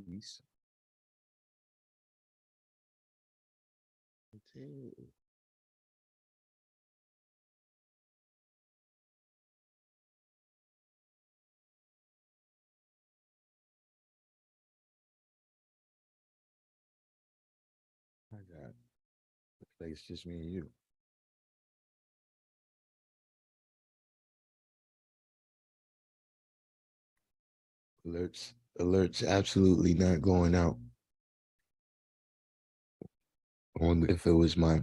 Peace. Okay. I got the place just me and you. Alerts absolutely not going out on if it was my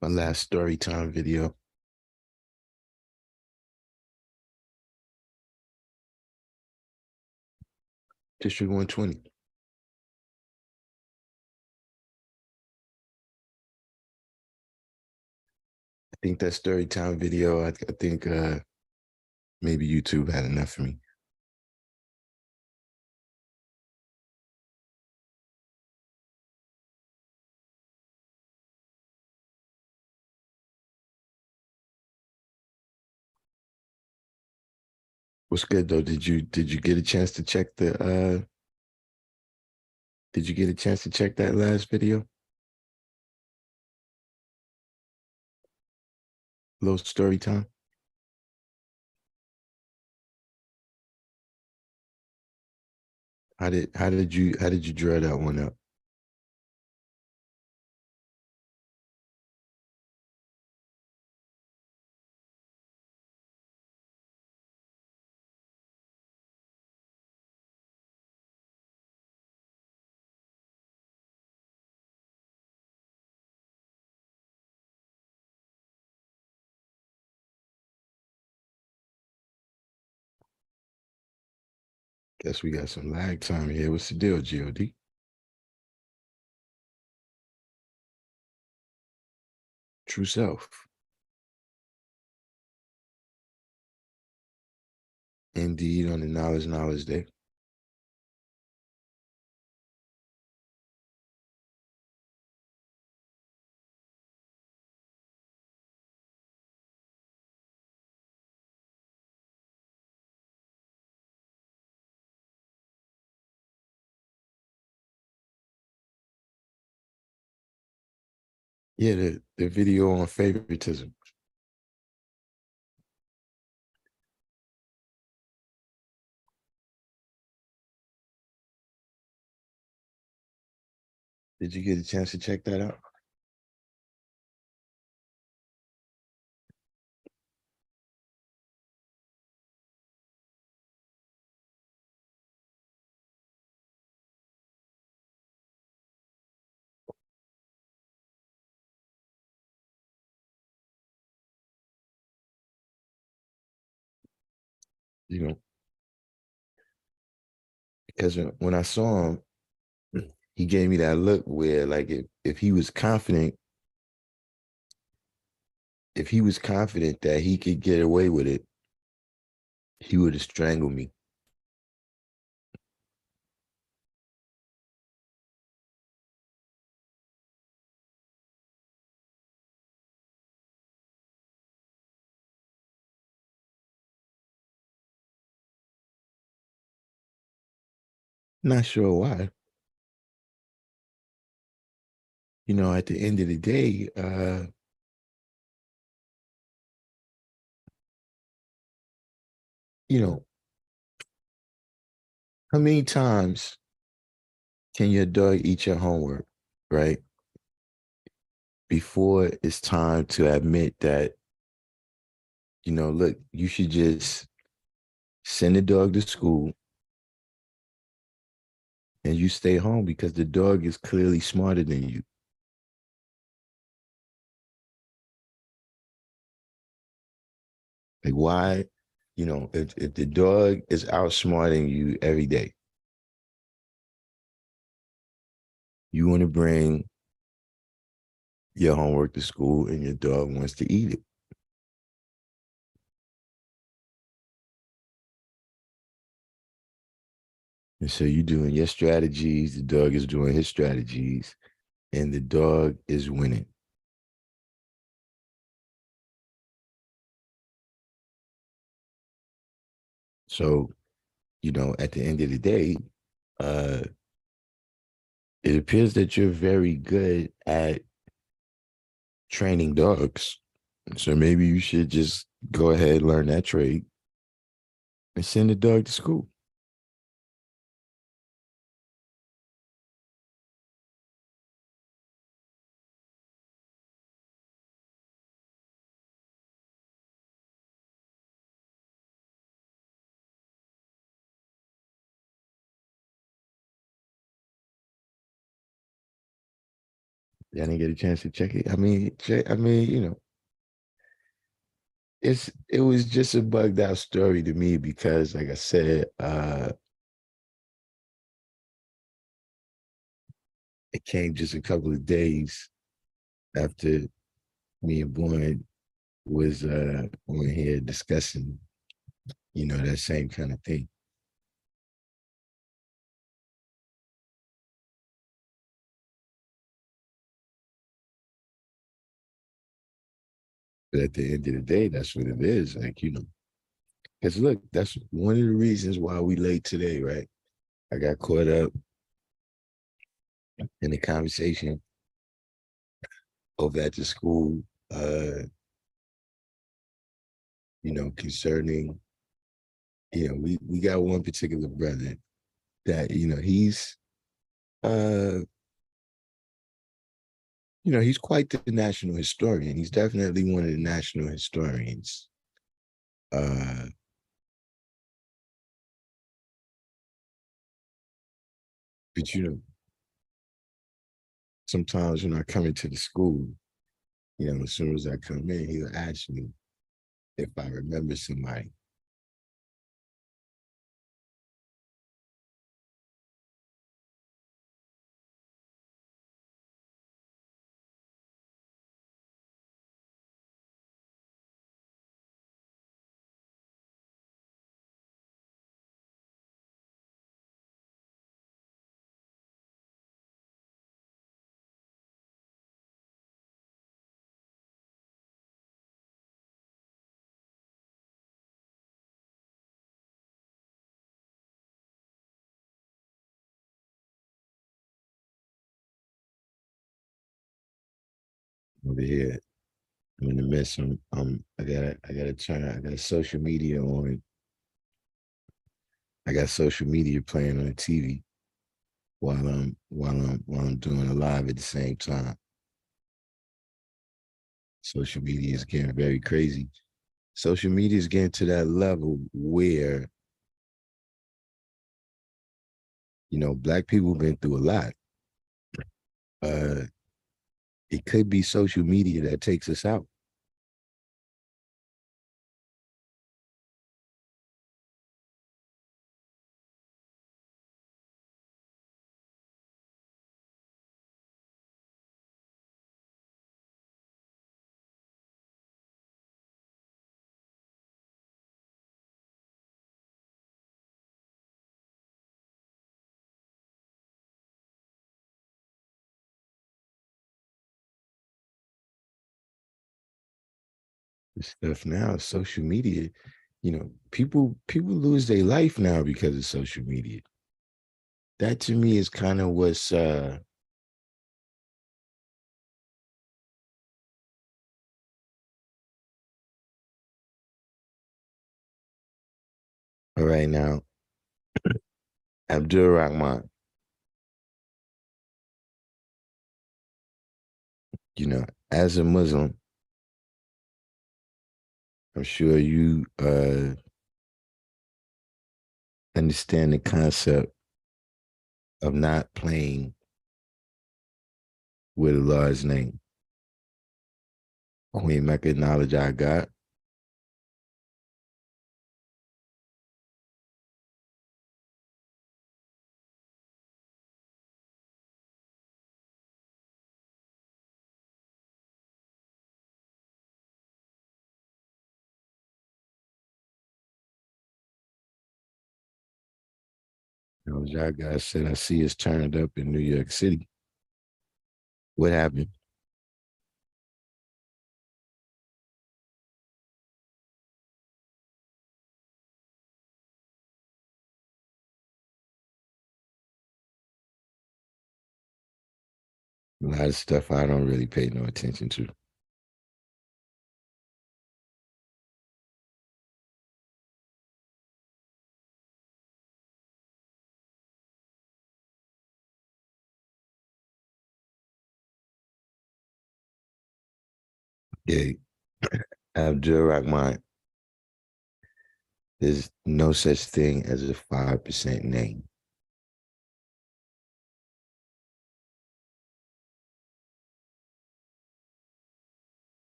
last story time video. District 120. I think that story time video, I think maybe YouTube had enough for me. What's good though? Did you get a chance to check the did you get a chance to check that last video? Little story time. How did you draw that one up? Guess we got some lag time here. What's the deal, God? True self. Indeed, on the knowledge day. Yeah, the video on favoritism. Did you get a chance to check that out? You know, because when I saw him, he gave me that look where like if he was confident, if he was confident that he could get away with it, he would have strangled me. Not sure why. At the end of the day, you know, how many times can your dog eat your homework, right? Before it's time to admit that, look, you should just send the dog to school and you stay home because the dog is clearly smarter than you. Like, why, if the dog is outsmarting you every day, you want to bring your homework to school and your dog wants to eat it. And so you're doing your strategies, the dog is doing his strategies, and the dog is winning. So at the end of the day, uh, it appears that you're very good at training dogs. So maybe you should just go ahead and learn that trade and send the dog to school. I didn't get a chance to check it. It was just a bugged out story to me because, like I said, it came just a couple of days after me and Boyd was on here discussing, that same kind of thing. But at the end of the day, that's what it is. Like, because look, that's one of the reasons why we late today, right? I got caught up in the conversation over at the school, concerning, we got one particular brother that, uh, he's quite the national historian. He's definitely one of the national historians. Uh, but sometimes when I come into the school, as soon as I come in, he'll ask me if I remember somebody. Over here, I'm in the midst. I got social media on. I got social media playing on the TV while I'm doing a live at the same time. Social media is getting very crazy. Social media is getting to that level where black people have been through a lot. Uh, it could be social media that takes us out. This stuff now, social media, people lose their life now because of social media. That to me is kind of what's all right now. Abdul Rahman, as a Muslim, I'm sure you understand the concept of not playing with Allah's name. Queen Mecca, acknowledge our God. Our God said, I see it's turned up in New York City. What happened? A lot of stuff I don't really pay no attention to. Yeah, Abdul Rahman, there's no such thing as a 5% name.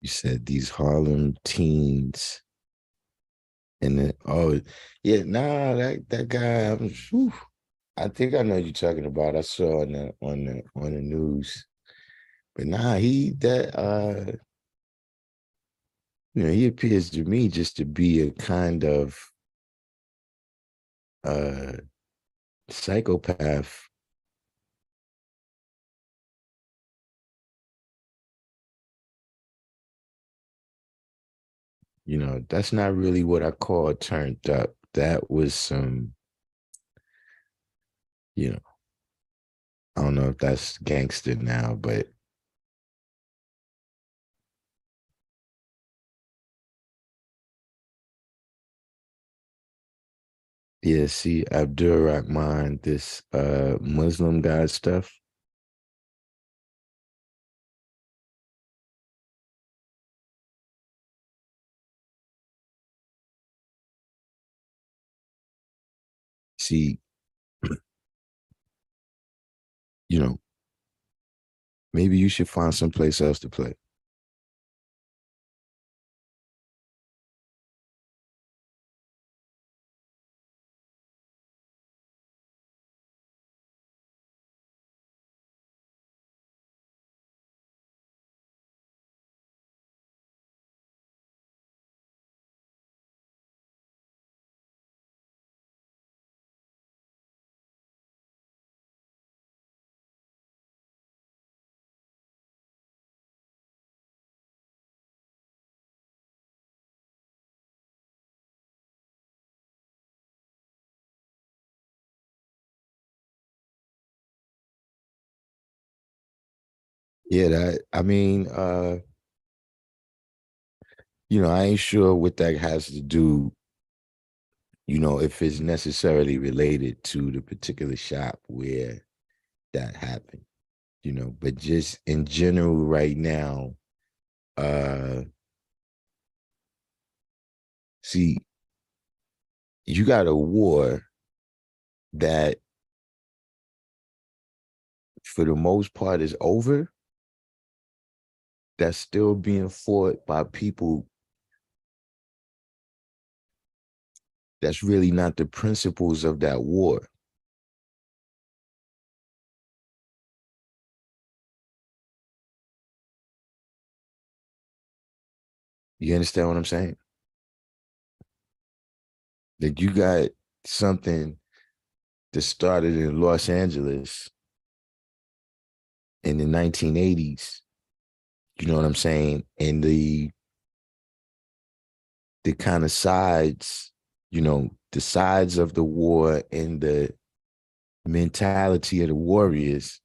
You said these Harlem teens, and then yeah, nah, that guy. I think I know what you're talking about. I saw on the news, but nah, he appears to me just to be a kind of uh psychopath. That's not really what I call turned up. That was some, you know, I don't know if that's gangster now, but yeah, see, Abdul Rahman, this Muslim guy stuff. See, you know, maybe you should find someplace else to play. Yeah, I mean, I ain't sure what that has to do, if it's necessarily related to the particular shop where that happened, but just in general right now, uh, see, you got a war that for the most part is over, that's still being fought by people that's really not the principles of that war. You understand what I'm saying? That you got something that started in Los Angeles in the 1980s. You know what I'm saying? And the kind of sides, the sides of the war and the mentality of the warriors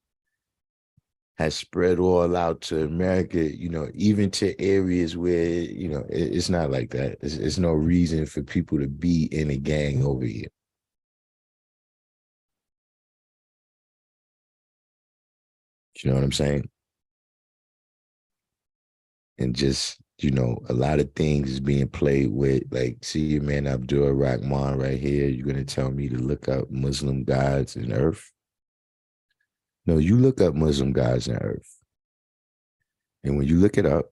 has spread all out to America, even to areas where, it's not like that. It's no reason for people to be in a gang over here. You know what I'm saying? And just, a lot of things is being played with. Like, see your man Abdul Rahman right here. You're going to tell me to look up Muslim gods and earth? No, you look up Muslim gods and earth. And when you look it up,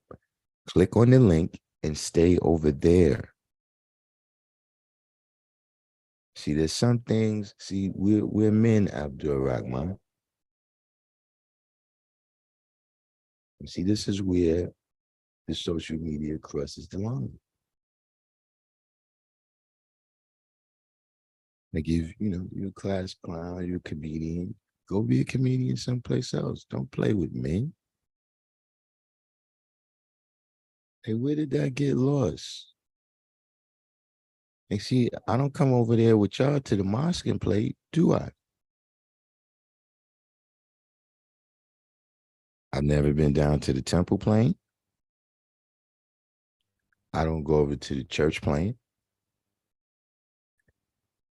click on the link and stay over there. See, there's some things. See, we're men, Abdul Rahman. And see, this is where the social media crosses the line. Like if you're a class clown, you're a comedian, go be a comedian someplace else. Don't play with men. Hey, where did that get lost? And see, I don't come over there with y'all to the mosque and play, do I? I've never been down to the temple playing. I don't go over to the church playing.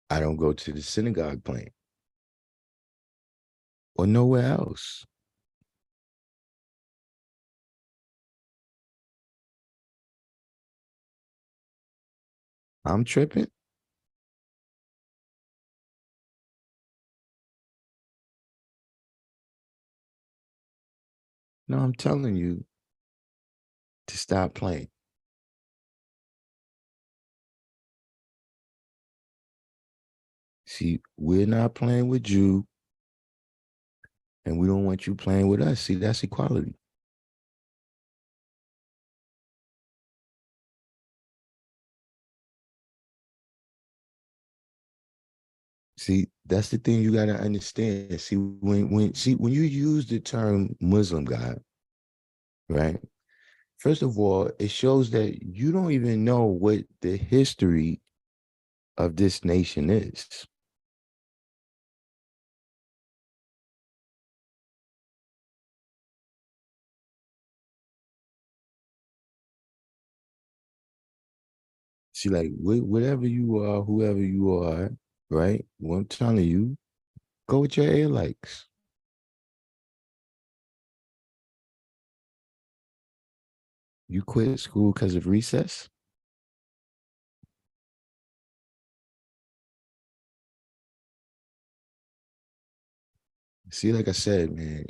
I don't go to the synagogue playing or nowhere else. I'm tripping. No, I'm telling you to stop playing. See, we're not playing with you, and we don't want you playing with us. See, that's equality. See, that's the thing you gotta understand. See, when you use the term Muslim God, right? First of all, it shows that you don't even know what the history of this nation is. See, like whatever you are, whoever you are, right? What I'm telling you, go with your air likes. You quit school because of recess. See, like I said, man,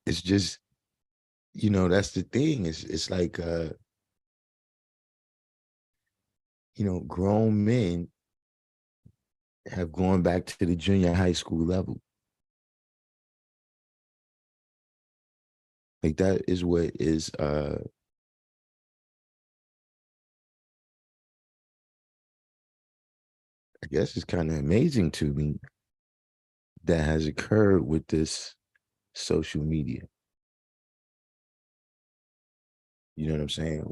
it's just, that's the thing. It's like grown men have gone back to the junior high school level. Like that is what is I guess it's kind of amazing to me that has occurred with this social media. You know what I'm saying?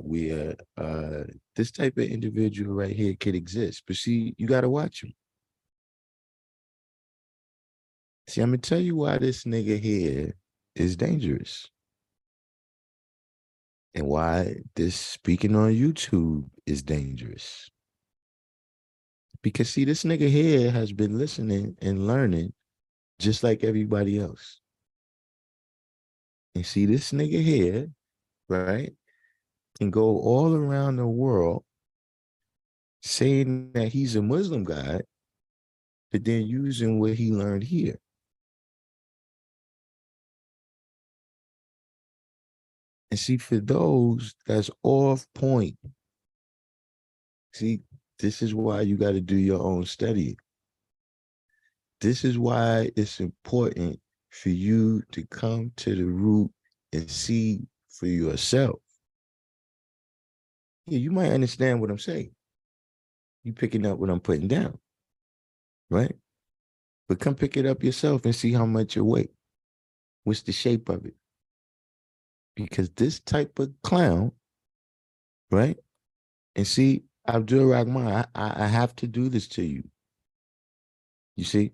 This type of individual right here could exist. But see, you gotta watch him. See, I'm gonna tell you why this nigga here is dangerous. And why this speaking on YouTube is dangerous. Because see, this nigga here has been listening and learning just like everybody else. And see, this nigga here, right, can go all around the world saying that he's a Muslim guy, but then using what he learned here. And see, for those that's off point, see, this is why you got to do your own study. This is why it's important for you to come to the root and see for yourself. Yeah, you might understand what I'm saying. You picking up what I'm putting down, right? But come pick it up yourself and see how much it weighs. What's the shape of it? Because this type of clown, right? And see, Abdul Rahman, I have to do this to you. You see?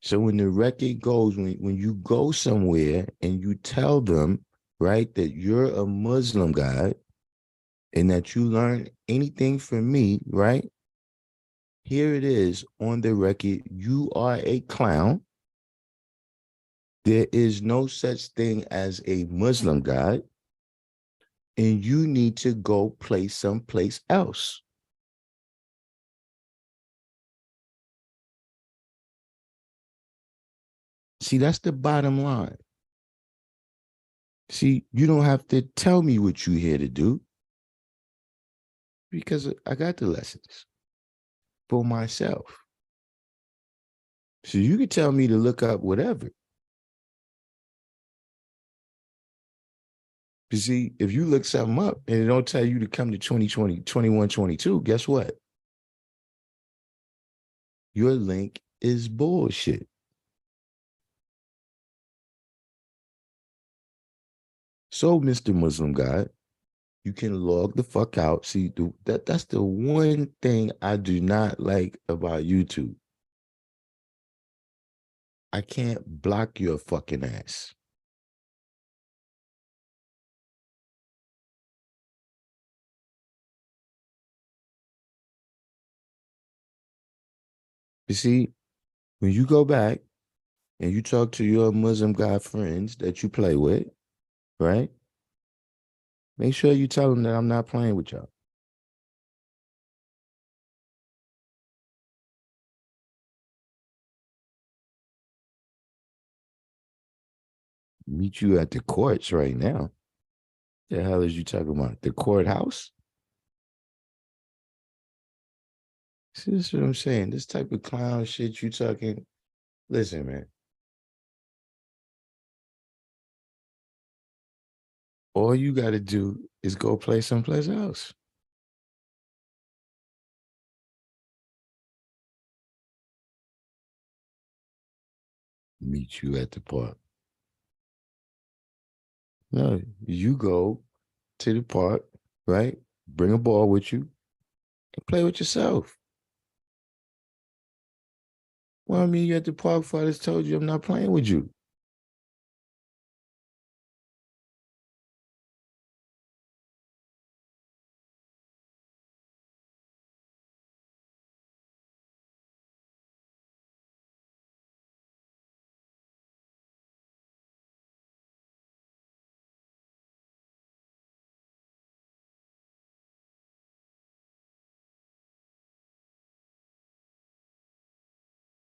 So when the record goes, when you go somewhere and you tell them, right, that you're a Muslim guy and that you learn anything from me, right? Here it is on the record. You are a clown. There is no such thing as a Muslim God, and you need to go play someplace else. See, that's the bottom line. See, you don't have to tell me what you're here to do because I got the lessons for myself. So you can tell me to look up whatever. You see, if you look something up and it don't tell you to come to 2020, 21, 22, guess what? Your link is bullshit. So, Mr. Muslim God, You can log the fuck out. See, that's the one thing I do not like about YouTube. I can't block your fucking ass. You see, when you go back and you talk to your Muslim guy friends that you play with, right? Make sure you tell them that I'm not playing with y'all. Meet you at the courts right now. The hell is you talking about? The courthouse? See, this is what I'm saying. This type of clown shit you talking. Listen, man. All you got to do is go play someplace else. Meet you at the park. No, you go to the park, right? Bring a ball with you and play with yourself. Well, I mean, you at the park before I just told you I'm not playing with you.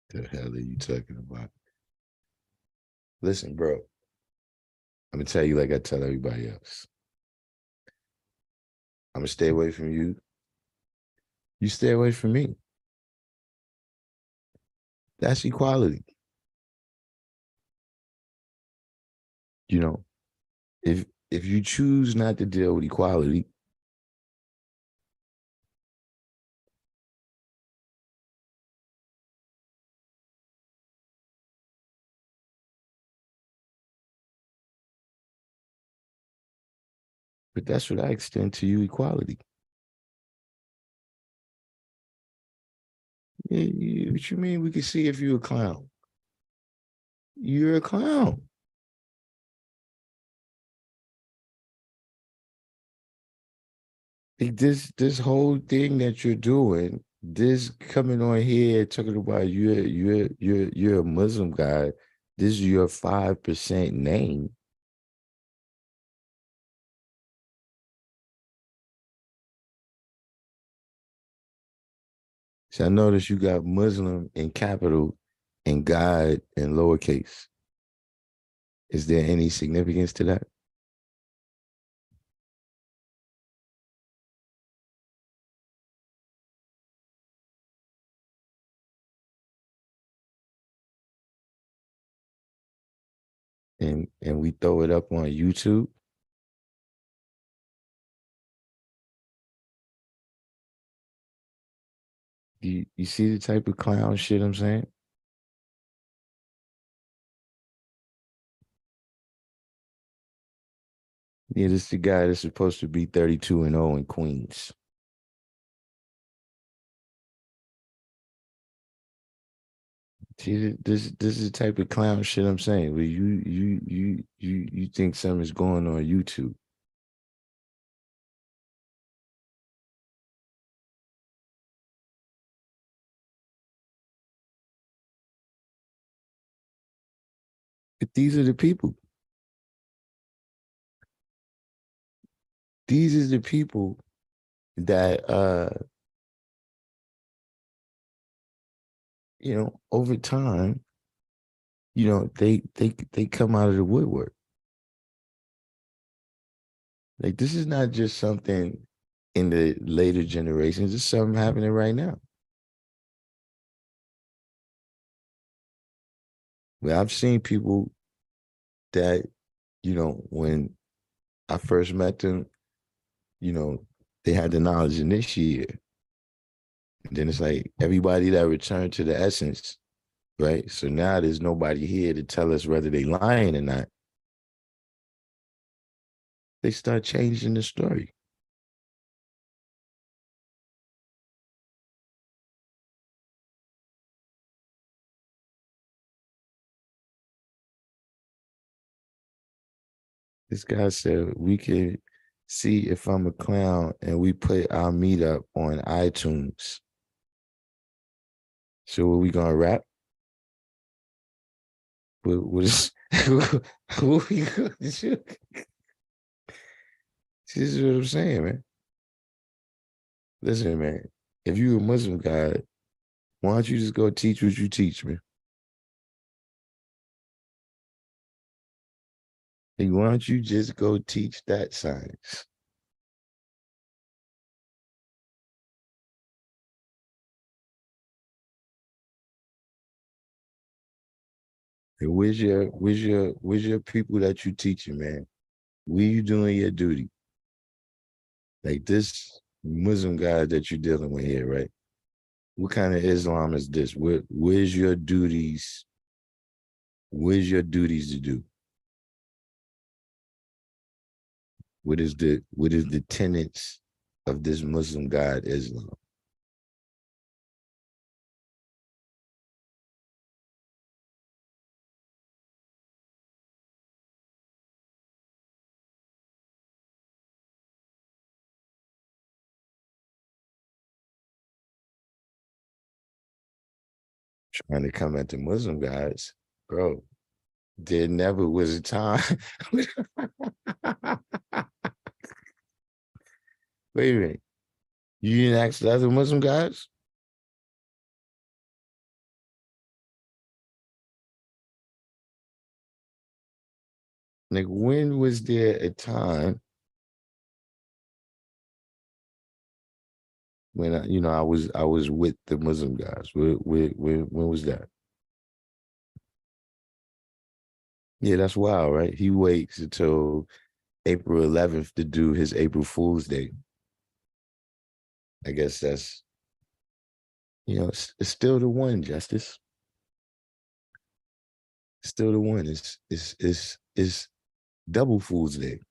The hell are you talking about? Listen, bro, I'm gonna tell you like I tell everybody else. I'm gonna stay away from you. You stay away from me. That's equality. You know, if you choose not to deal with equality, but that's what I extend to you, equality. What you mean we can see if you're a clown? You're a clown. Like this whole thing that you're doing, this coming on here talking about you're a Muslim guy. This is your 5% name. So I notice you got Muslim in capital and God in lowercase. Is there any significance to that? And we throw it up on YouTube. You see the type of clown shit I'm saying? Yeah, this is the guy that's supposed to be 32-0 in Queens. See, this is the type of clown shit I'm saying. Where you think something's going on YouTube. But these are the people. These are the people that over time, they come out of the woodwork. Like this is not just something in the later generations, it's something happening right now. Where I've seen people that, when I first met them, you know, they had the knowledge in this year. And then it's like everybody that returned to the essence, right? So now there's nobody here to tell us whether they lying or not. They start changing the story. This guy said we can see if I'm a clown and we put our meetup on iTunes. So are we gonna rap? What is who we gonna do? This is what I'm saying, man. Listen, man. If you a Muslim guy, why don't you just go teach what you teach, man? Like, why don't you just go teach that science? Like, where's your people that you teaching, man? Where you doing your duty? Like this Muslim guy that you're dealing with here, right? What kind of Islam is this? Where's your duties? Where's your duties to do? What is the tenets of this Muslim God Islam? Trying to come at the Muslim guys, bro. There never was a time. Wait a minute. You didn't ask the other Muslim guys? Like, when was there a time when I was with the Muslim guys? When was that? Yeah, that's wild, right? He waits until April 11th to do his April Fool's Day. I guess that's it's still the one, Justice. Still the one. It's double Fool's Day.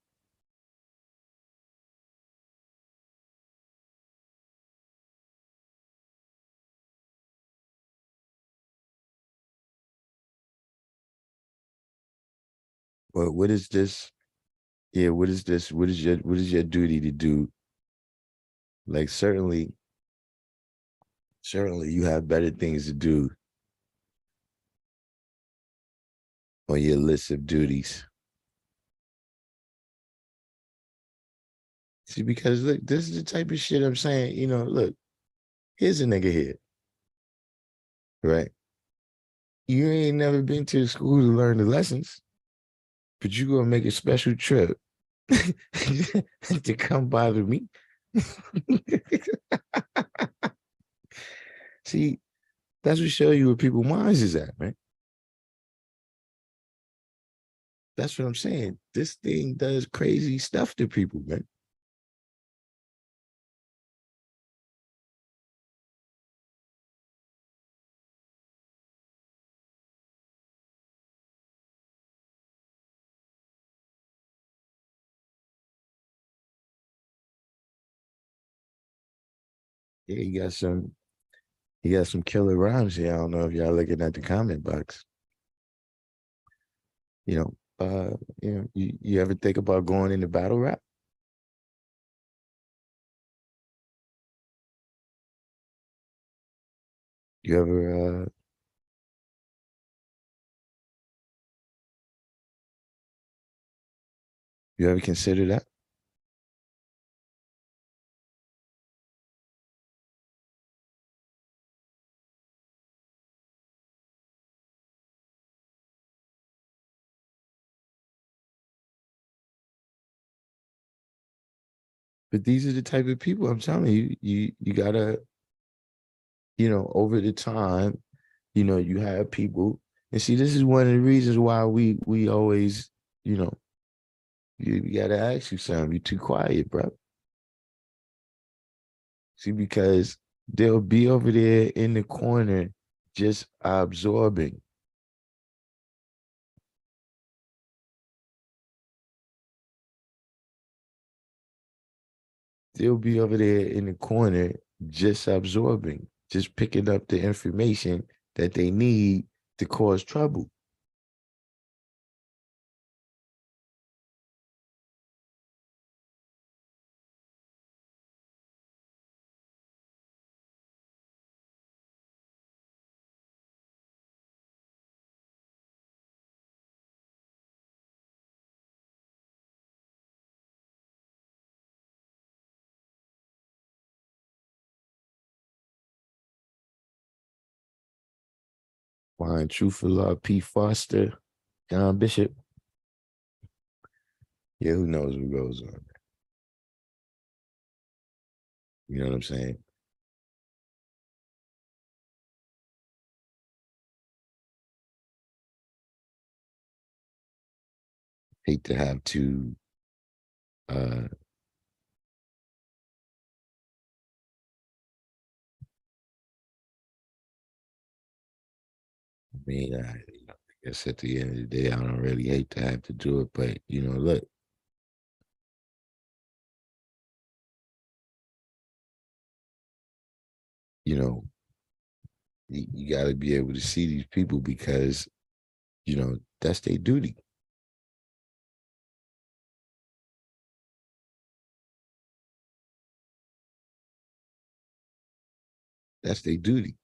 But what is this? Yeah, what is this? What is your duty to do? Like, certainly you have better things to do on your list of duties. See, because look, this is the type of shit I'm saying. Look, here's a nigga here, right? You ain't never been to school to learn the lessons, but you gonna make a special trip to come bother me. See, that's what show you where people's minds is at, man. That's what I'm saying. This thing does crazy stuff to people, man. Yeah, you got some killer rhymes here. I don't know if y'all looking at the comment box. You know, you ever think about going into battle rap? You ever consider that? But these are the type of people I'm telling you. You gotta, over the time, you have people, and see, this is one of the reasons why we always, you know, you gotta ask you something. You're too quiet, bro. See, because they'll be over there in the corner just absorbing. They'll be over there in the corner just absorbing, just picking up the information that they need to cause trouble. Find Truth for Love, P. Foster, John Bishop. Yeah, who knows what goes on? You know what I'm saying? Hate to have to I mean, I guess at the end of the day, I don't really hate to have to do it, but look, you know, you got to be able to see these people because that's their duty. That's their duty.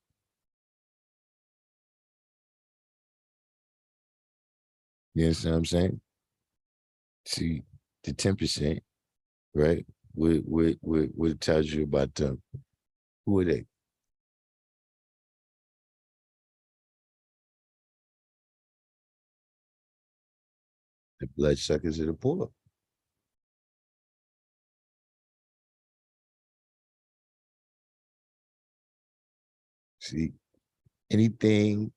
You understand what I'm saying? See, the 10%, right? What it tells you about them? Who are they? The bloodsuckers of the poor. See, anything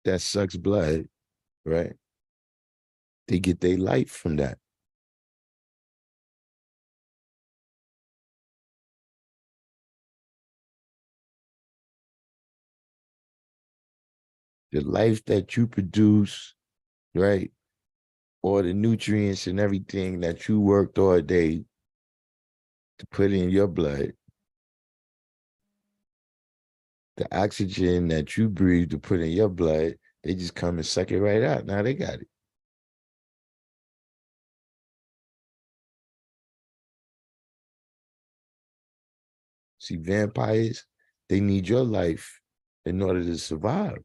that sucks blood, right? They get their life from that. The life that you produce, right? Or the nutrients and everything that you worked all day to put in your blood, the oxygen that you breathe to put in your blood, they just come and suck it right out. Now they got it. See, vampires, they need your life in order to survive.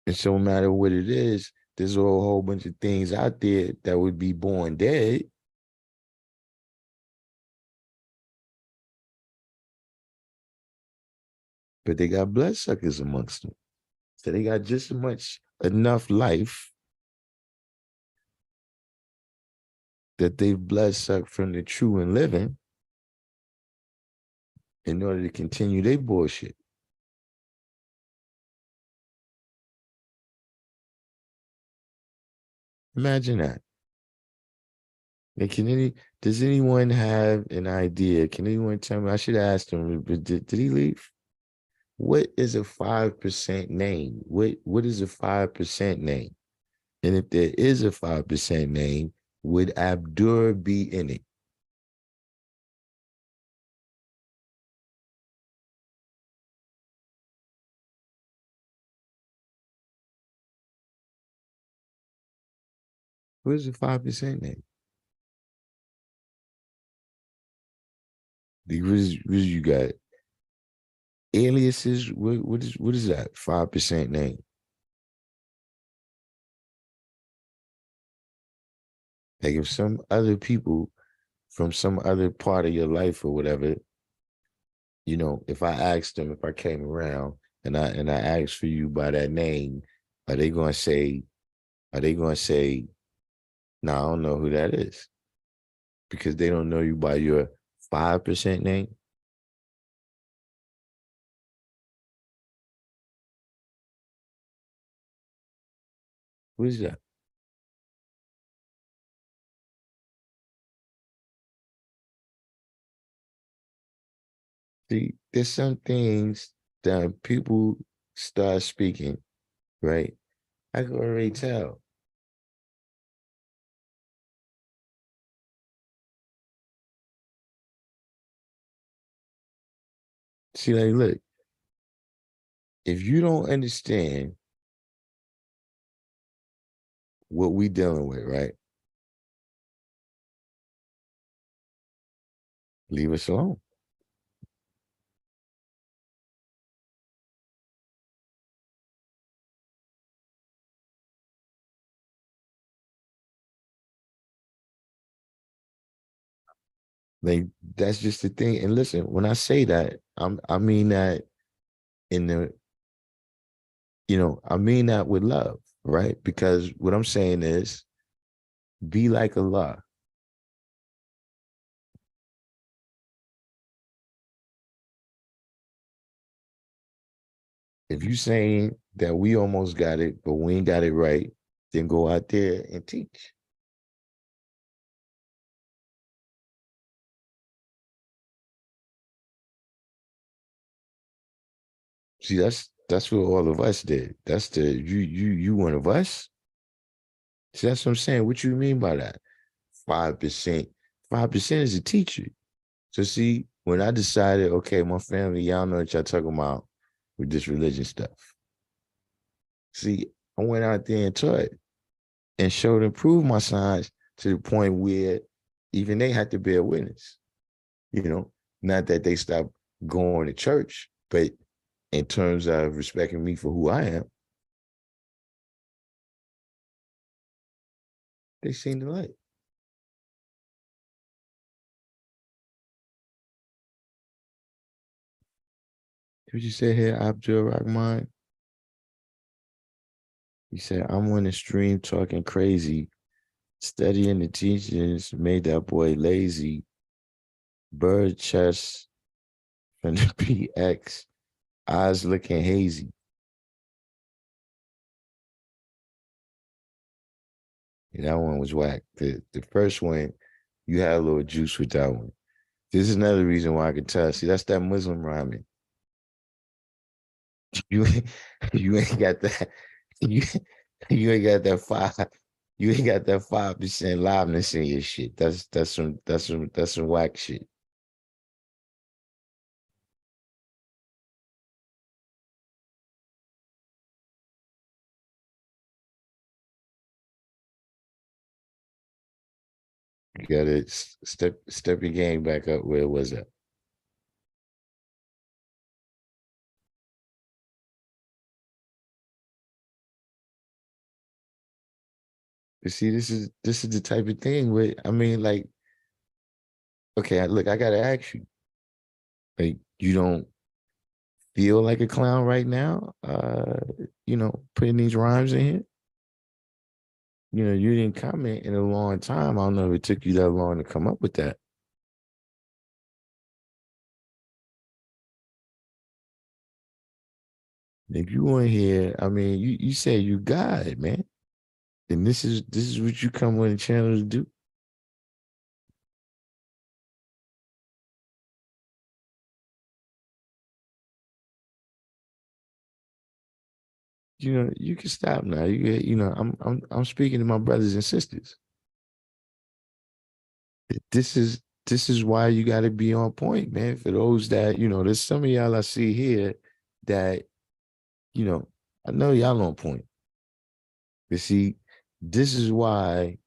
And so no matter what it is, there's a whole bunch of things out there that would be born dead, but they got bloodsuckers amongst them. So they got just as much enough life that they've bloodsucked from the true and living in order to continue their bullshit. Imagine that. Like, does anyone have an idea? Can anyone tell me? I should ask him, but did he leave? What is a 5% name? What is a 5% name? And if there is a 5% name, would Abdur be in it? What is a 5% name? What is you got? Aliases? What is that? 5% name? Like if some other people from some other part of your life or whatever, if I asked them, if I came around and I asked for you by that name, are they gonna say, are they gonna say, no, I don't know who that is? Because they don't know you by your 5% name? What is that? See, there's some things that people start speaking, right? I can already tell. See, like, look, if you don't understand what we dealing with, right? Leave us alone. Like that's just the thing. And listen, when I say that, I mean that in the, I mean that with love, right? Because what I'm saying is be like Allah. If you saying that we almost got it, but we ain't got it right, then go out there and teach. See, that's what all of us did. That's the you one of us. See, that's what I'm saying. What you mean by that? 5%. 5% is a teacher. So see, when I decided, okay, my family, y'all know what y'all talking about with this religion stuff. See, I went out there and taught and showed and proved my signs to the point where even they had to bear witness. You know, not that they stopped going to church, but in terms of respecting me for who I am, they seen the light. What you say here, Abdul Rahman? He said, I'm on the stream talking crazy, studying the teachings made that boy lazy. Bird chest from the PX, eyes looking hazy. And that one was whack. The first one, you had a little juice with that one. This is another reason why I can tell. See, that's that Muslim rhyming. You you ain't got that. You you ain't got that five. You ain't got that 5% liveness in your shit. That's some whack shit. You gotta step your game back up. Where was that? You see, this is the type of thing where I mean, like, okay, look, I gotta ask you, like, you don't feel like a clown right now? Putting these rhymes in here. You didn't comment in a long time. I don't know if it took you that long to come up with that. If you want here, I mean, you say you God, man. And this is what you come on the channel to do. You can stop now. I'm speaking to my brothers and sisters. This is why you got to be on point, man. For those that there's some of y'all I see here that you know I know y'all on point. You see, this is why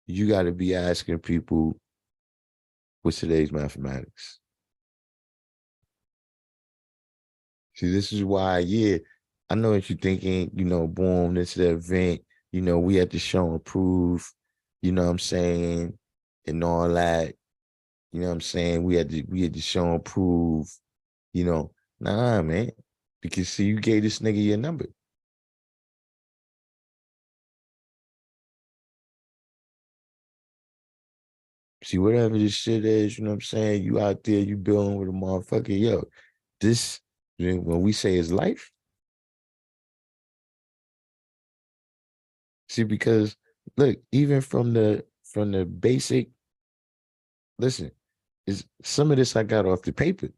you got to be asking people what's today's mathematics. See, this is why, yeah, I know what you're thinking, boom, this is the event, we had to show and prove, what I'm saying, and all that, what I'm saying? We had to show and prove, nah, man. Because see, you gave this nigga your number. See, whatever this shit is, you know what I'm saying? You out there, you building with a motherfucker, yo. This, when we say is life, see, because look, even from the basic, listen, is some of this I got off the paper.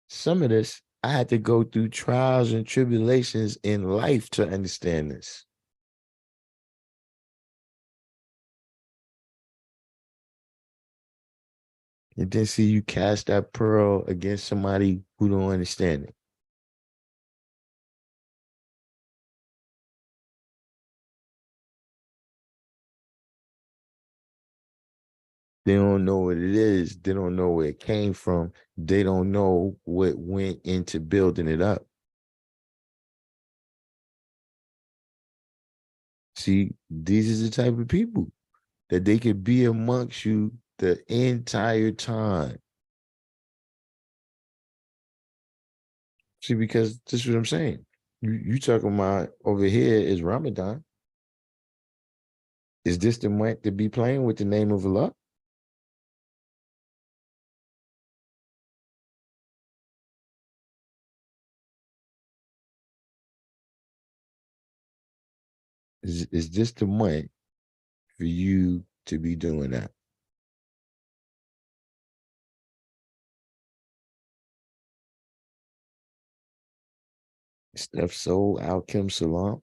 Some of this I had to go through trials and tribulations in life to understand this. And then see you cast that pearl against somebody who don't understand it. They don't know what it is. They don't know where it came from. They don't know what went into building it up. See, these are the type of people. that they could be amongst you the entire time. See, because this is what I'm saying. You talking about over here is Ramadan. Is this the month to be playing with the name of Allah? Is this the month for you to be doing that? Steph Soul, Alkim Salam.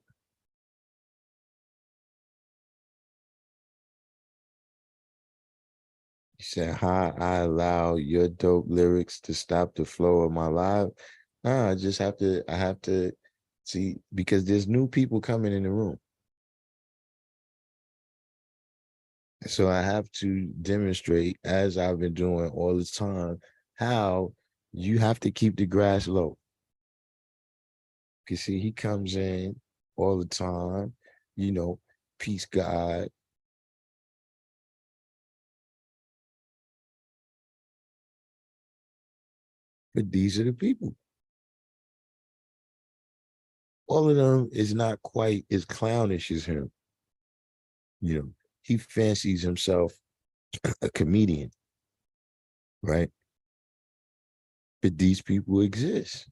You said, "Hi, I allow your dope lyrics to stop the flow of my life." Nah, I just have to. I have to see because there's new people coming in the room, so I have to demonstrate, as I've been doing all the time, how you have to keep the grass low. You see, he comes in all the time, you know, peace God. But these are the people. All of them is not quite as clownish as him. You know, he fancies himself a comedian, right? But these people exist.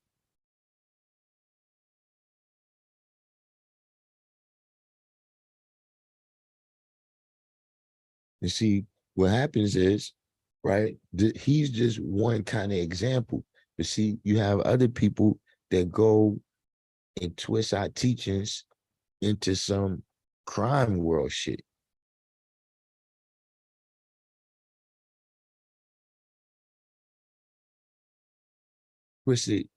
You see, what happens is, right? He's just one kind of example. But see, you have other people that go and twist our teachings into some crime world shit. Twist it,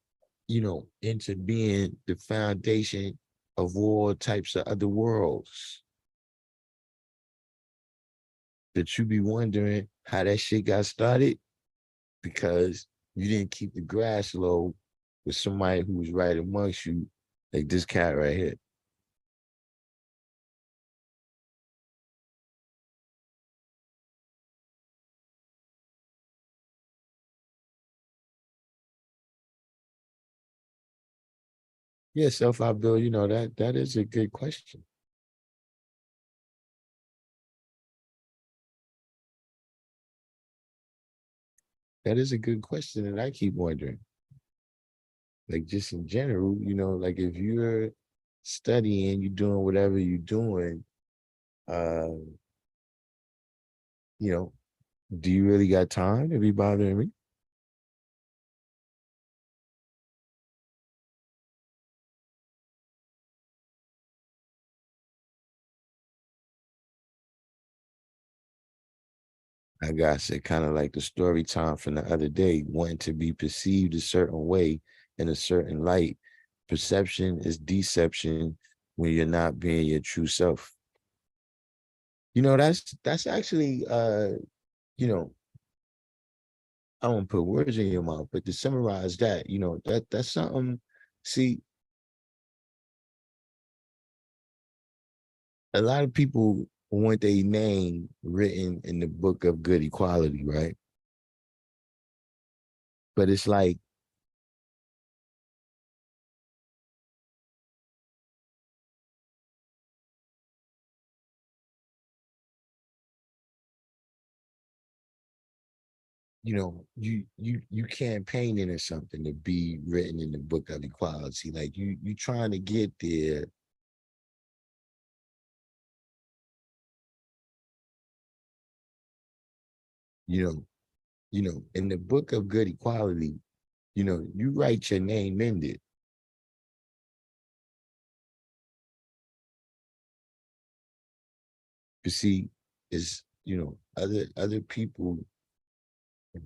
into being the foundation of all types of other worlds. That you be wondering how that shit got started because you didn't keep the grass low with somebody who was right amongst you, like this cat right here. Yeah, self Abdul, that is a good question. That is a good question, and I keep wondering, like just in general, like if you're studying, you're doing whatever you're doing, uh, you know, do you really got time to be bothering me? I got it, kind of like the story time from the other day, wanting to be perceived a certain way in a certain light. Perception is deception when you're not being your true self. That's actually you know, I don't put words in your mouth, but to summarize that, that's something. See, a lot of people want their name written in the book of good equality, right? But it's like, you campaigning or something to be written in the book of equality. Like you trying to get there, you know, in the book of good equality, you write your name in it. You see, is other people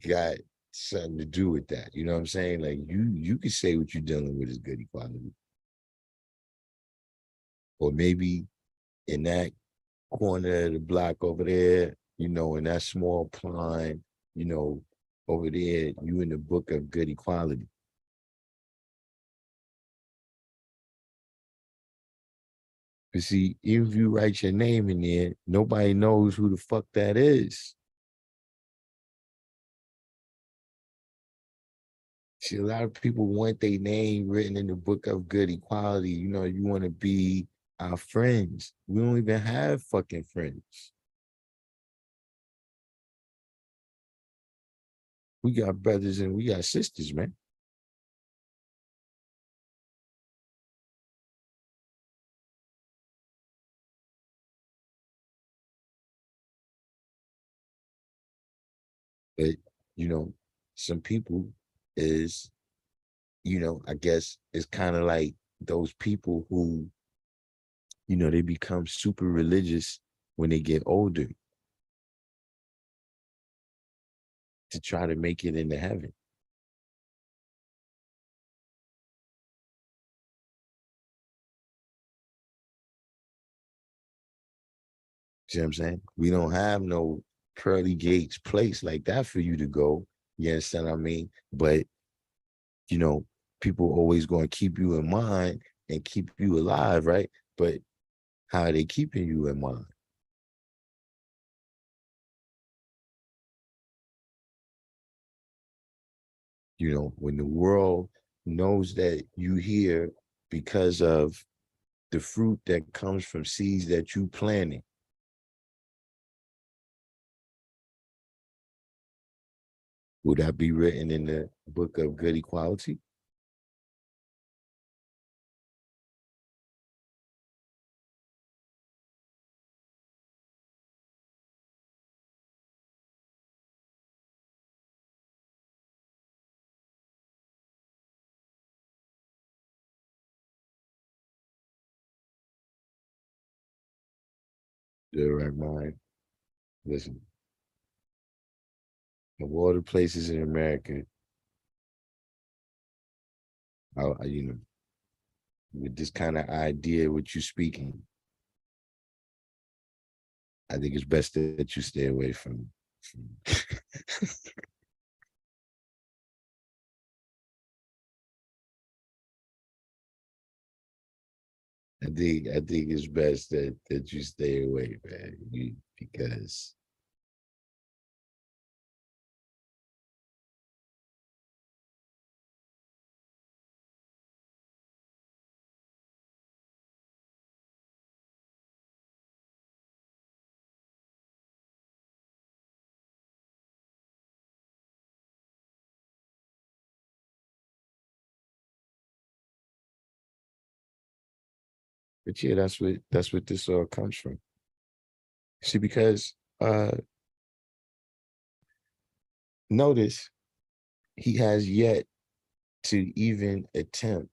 got something to do with that. You know what I'm saying? Like you could say what you're dealing with is good equality. Or maybe in that corner of the block over there, in that small pond, you know, over there, you in the book of good equality. But see, if you write your name in there, nobody knows who the fuck that is. See, a lot of people want their name written in the book of good equality. You know, you want to be our friends. We don't even have fucking friends. We got brothers and we got sisters, man. But, you know, some people is, I guess it's kind of like those people who, they become super religious when they get older to try to make it into heaven. See what I'm saying? We don't have no pearly gates place like that for you to go. You understand what I mean? But, you know, people always going to keep you in mind and keep you alive, right? But how are they keeping you in mind? When the world knows that you here because of the fruit that comes from seeds that you planted, will that be written in the book of good equality? The right mind. Listen, of all the places in America, with this kind of idea, what you speaking, I think it's best that you stay away from I think it's best that you stay away, man. Because but yeah, that's what this all comes from. See, because notice he has yet to even attempt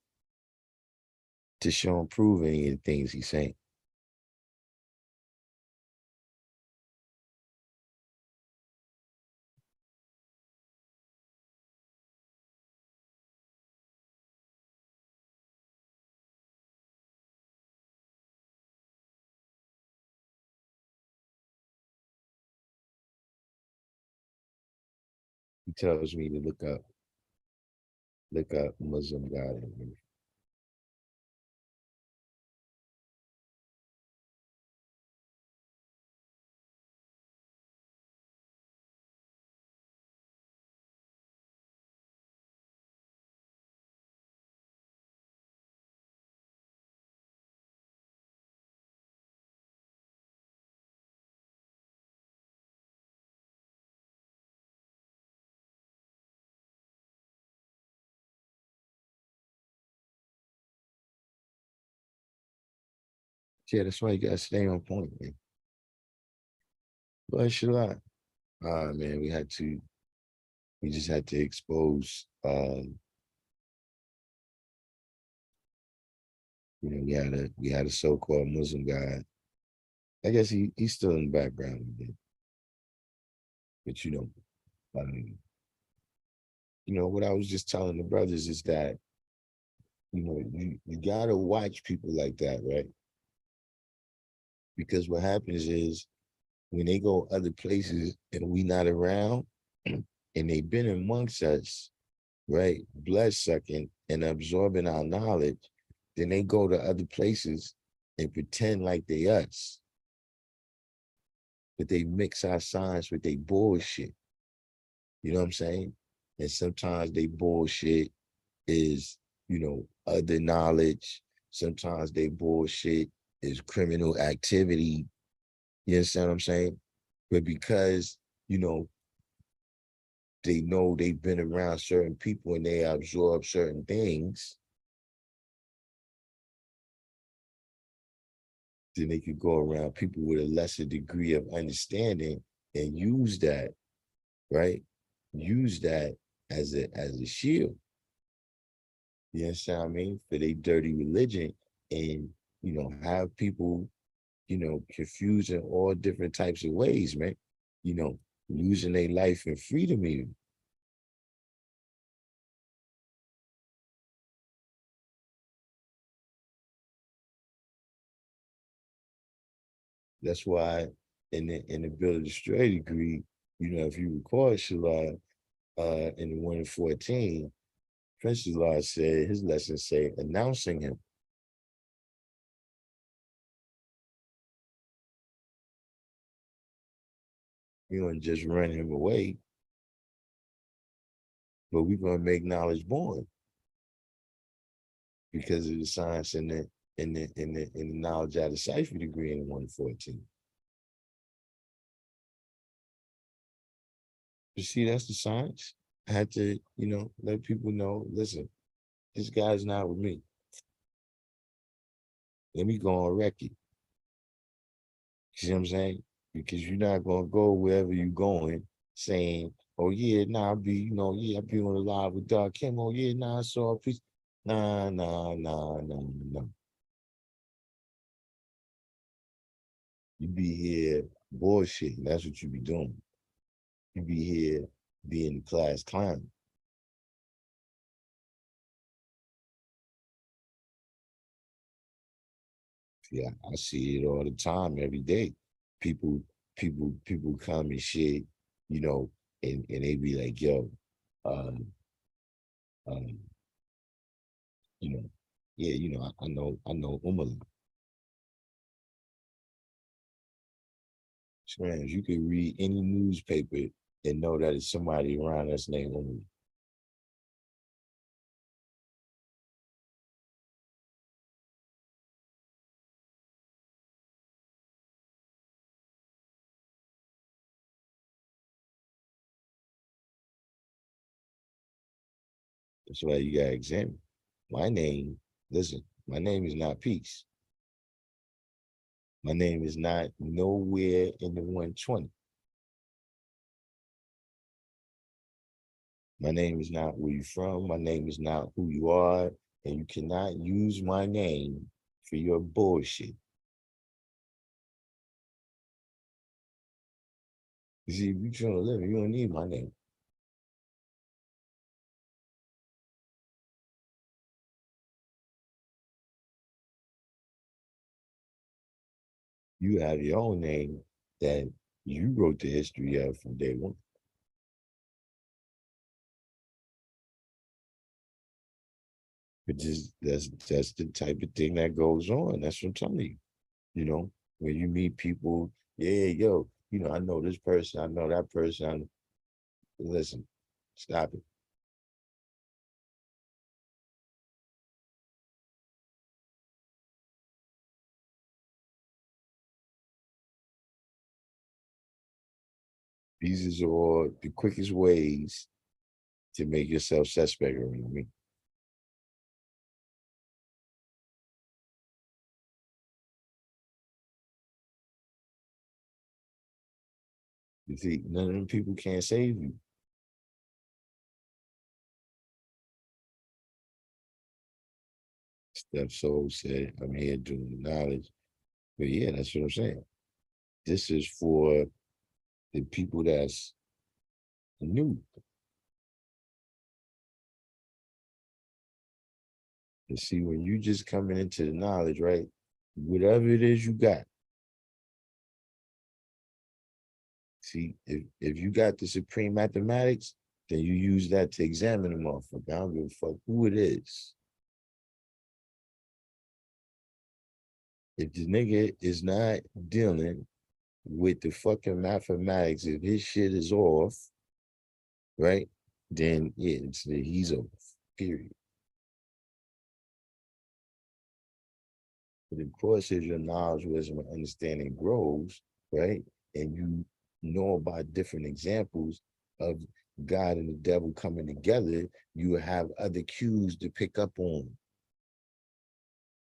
to show and prove any of the things he's saying. He tells me to look up Muslim God. Yeah, that's why you gotta stay on point, man. But Shalot, man, we just had to expose we had a so-called Muslim guy. I guess he's still in the background a bit, but um, what I was just telling the brothers is that you gotta watch people like that, right? Because what happens is when they go other places and we not around, and they've been amongst us, right? Blood sucking and absorbing our knowledge, then they go to other places and pretend like they us, but they mix our science with their bullshit. You know what I'm saying? And sometimes they bullshit is, other knowledge. Sometimes they bullshit is criminal activity. You understand what I'm saying? But because, you know, they know they've been around certain people and they absorb certain things, then they could go around people with a lesser degree of understanding and use that, right? Use that as a shield. You understand what I mean? For their dirty religion and, have people, confused in all different types of ways, man. You know, losing their life and freedom even. That's why in the Bill of the Stray degree, if you recall Shalad in the 1 and 14, Prince Shalad said his lesson say announcing him. We don't just run him away, but we're gonna make knowledge born because of the science and the knowledge out of cipher degree in the 1 and 14. You see, that's the science. I had to, let people know, listen, this guy's not with me. Let me go on record. You see what I'm saying? Because you're not gonna go wherever you're going saying, oh yeah, nah, I'll be on the live with Darkim. Oh yeah, nah, I saw a piece. Nah, nah, nah, nah, nah. You be here bullshitting. That's what you be doing. You be here being the class clown. Yeah, I see it all the time, every day. People, people come and shit, you know, and they be like, yo, um, um, you know, yeah, I know Umala. Man, you could read any newspaper and know that it's somebody around us named Umala. That's why you gotta examine. My name, listen, my name is not peace. My name is not nowhere in the 120. My name is not where you're from. My name is not who you are. And you cannot use my name for your bullshit. You see, if you're trying to live, you don't need my name. You have your own name that you wrote the history of from day one. But just that's the type of thing that goes on. That's what I'm telling you. You know, when you meet people, yeah, yo, I know this person, I know that person. Listen, stop it. These are all the quickest ways to make yourself suspect around me. You see, none of them people can't save you. Steph Soul said, I'm here doing the knowledge. But yeah, that's what I'm saying. This is for the people that's new. You see, when you just coming into the knowledge, right? Whatever it is you got. See, if you got the supreme mathematics, then you use that to examine the motherfucker. I don't give a fuck who it is. If the nigga is not dealing with the fucking mathematics, if his shit is off, right? Then yeah, he's off. Period. But of course, as your knowledge, wisdom, and understanding grows, right? And you know about different examples of God and the devil coming together, you have other cues to pick up on.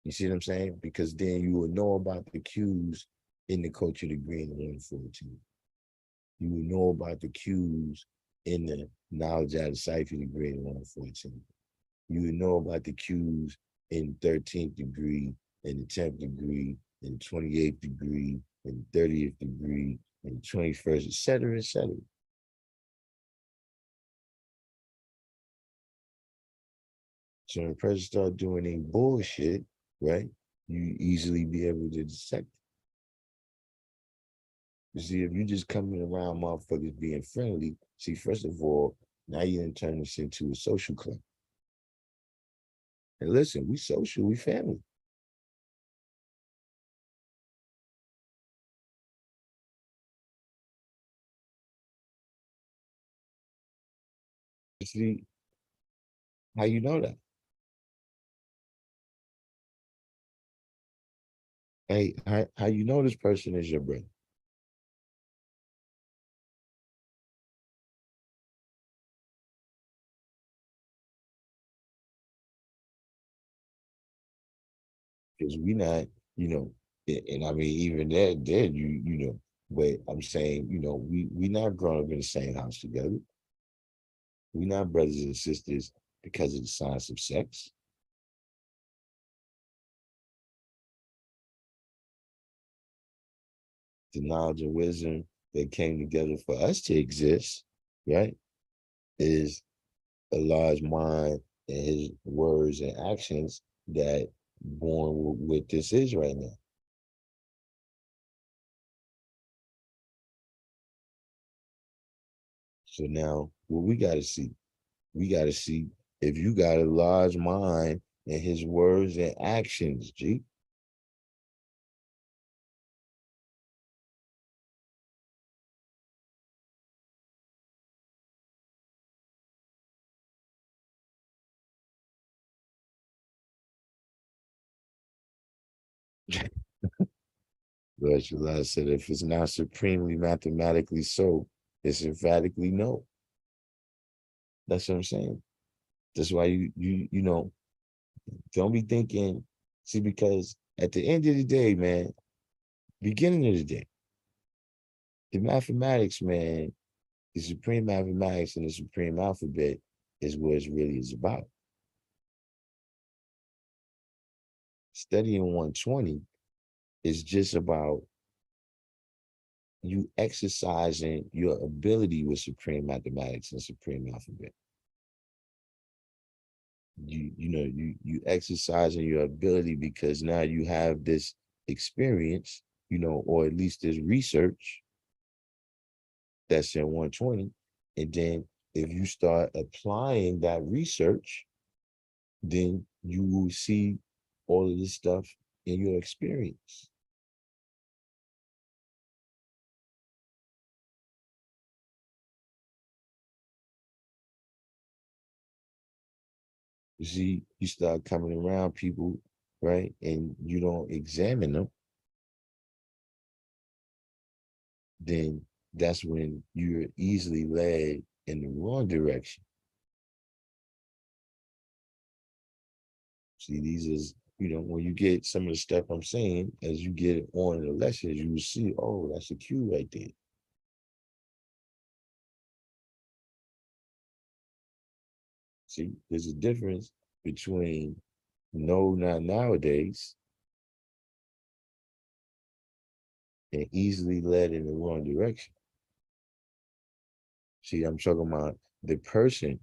You see what I'm saying? Because then you will know about the cues in the culture degree in 114. You will know about the cues in the knowledge out of cipher degree in 114. You would know about the cues in 13th degree, in the 10th degree, in the 28th degree, in the 30th degree, in the 21st, et cetera, et cetera. So when a person start doing any bullshit, right, you easily be able to detect it. You see, if you just coming around motherfuckers being friendly, see, first of all, now you done turn this into a social club. And listen, we social, we family. You see, how you know that? Hey, how you know this person is your brother? Because we not, you know, and I mean even that then you know, but I'm saying, you know, we not growing up in the same house together. We not brothers and sisters because of the science of sex. The knowledge and wisdom that came together for us to exist, right, is a large mind and his words and actions that born with what this is right now. So now what we got to see if you got a large mind and his words and actions, G. But Shalai said, if it's not supremely mathematically so, it's emphatically no. That's what I'm saying. That's why you know, don't be thinking, see, because at the end of the day, man, beginning of the day, the mathematics, man, the supreme mathematics and the supreme alphabet is what it really is about. Studying 120 is just about you exercising your ability with supreme mathematics and supreme alphabet. You exercising your ability because now you have this experience, you know, or at least this research that's in 120. And then if you start applying that research, then you will see all of this stuff in your experience. You see, you start coming around people, right? And you don't examine them, then that's when you're easily led in the wrong direction. See, these is, you know, when you get some of the stuff I'm saying, as you get on in the lessons, you will see, oh, that's a cue right there. See, there's a difference between no, not nowadays, and easily led in the wrong direction. See, I'm talking about the person,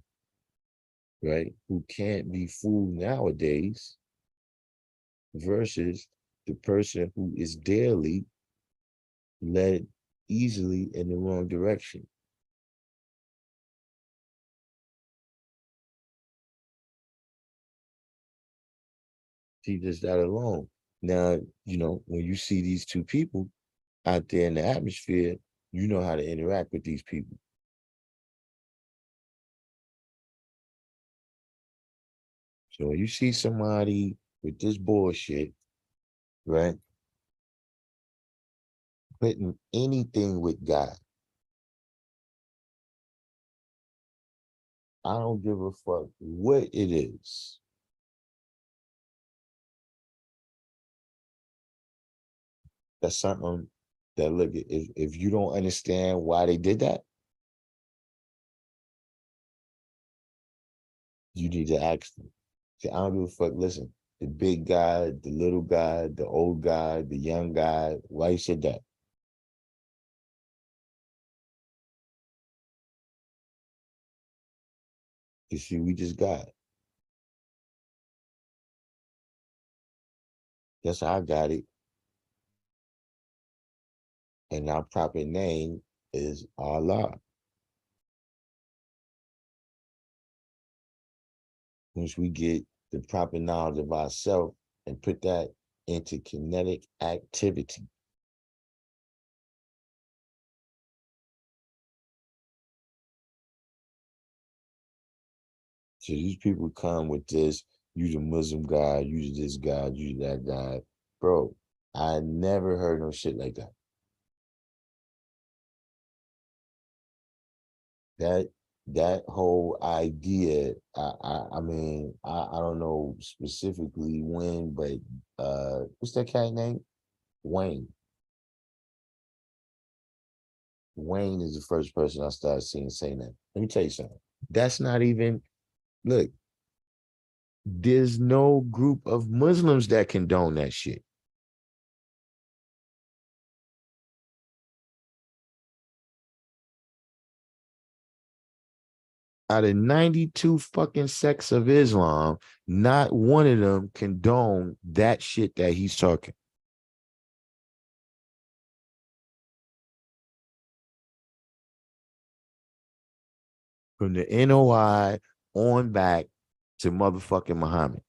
right, who can't be fooled nowadays versus the person who is daily led easily in the wrong direction. See, just that alone. Now, when you see these two people out there in the atmosphere, you know how to interact with these people. So when you see somebody with this bullshit, right, putting anything with God, I don't give a fuck what it is. That's something that, look, if you don't understand why they did that, you need to ask them. See, I don't give a fuck. Listen, the big guy, the little guy, the old guy, the young guy, why you said that? You see, we just got it. That's how I got it. And our proper name is Allah. Once we get the proper knowledge of ourselves and put that into kinetic activity. So these people come with this, you the Muslim guy, you this guy, you that guy. Bro, I never heard no shit like that. That that whole idea, I mean, I don't know specifically when, but what's that cat name? Wayne. Wayne is the first person I started seeing saying that. Let me tell you something. That's not even, look, there's no group of Muslims that condone that shit. Out of 92 fucking sects of Islam, not one of them condone that shit that he's talking. From the NOI on back to motherfucking Muhammad.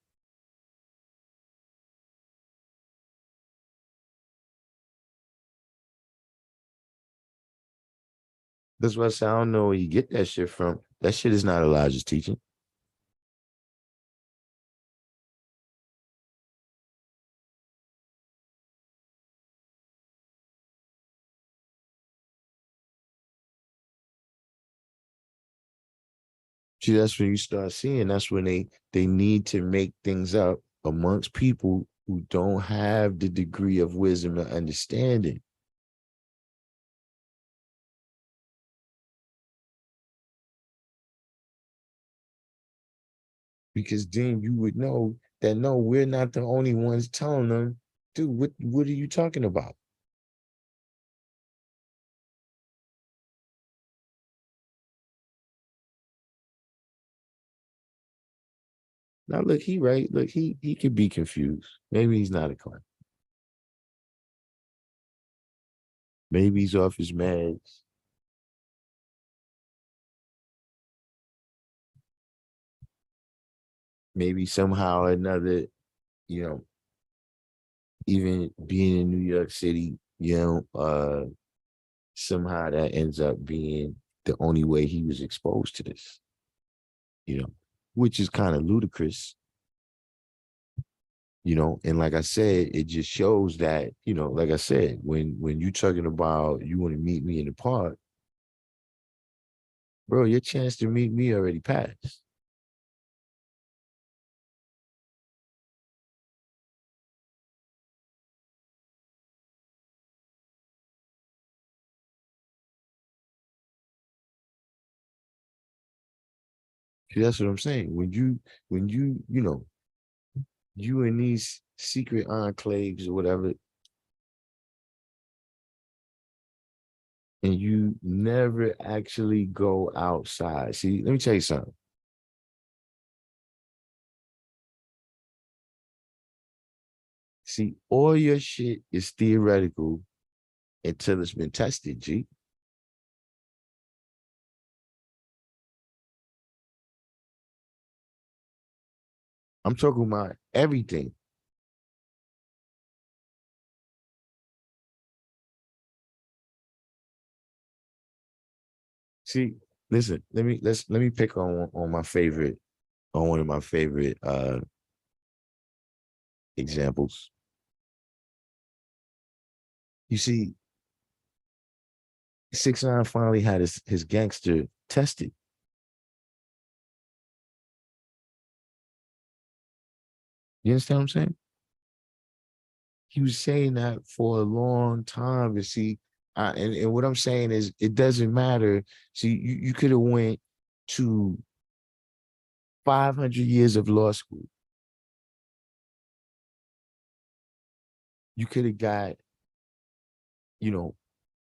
That's what I say. I don't know where you get that shit from. That shit is not Elijah's teaching. See, that's when you start seeing. That's when they need to make things up amongst people who don't have the degree of wisdom and understanding. Because then you would know that no, we're not the only ones telling them, dude, what are you talking about? Now look, he right. Look, he could be confused. Maybe he's not a clown. Maybe he's off his meds. Maybe somehow or another, you know, even being in New York City, somehow that ends up being the only way he was exposed to this, you know, which is kind of ludicrous, and like I said, it just shows that, like I said, when you talking about you want to meet me in the park, bro, your chance to meet me already passed. See, that's what I'm saying. When you you in these secret enclaves or whatever, and you never actually go outside. See, let me tell you something. See, all your shit is theoretical until it's been tested, G. I'm talking about everything. See, listen, let me pick on my favorite on one of my favorite examples. You see, 6ix9ine finally had his gangster tested. You understand what I'm saying? He was saying that for a long time. To see, and what I'm saying is, it doesn't matter. See, you could have went to 500 years of law school. You could have got, you know,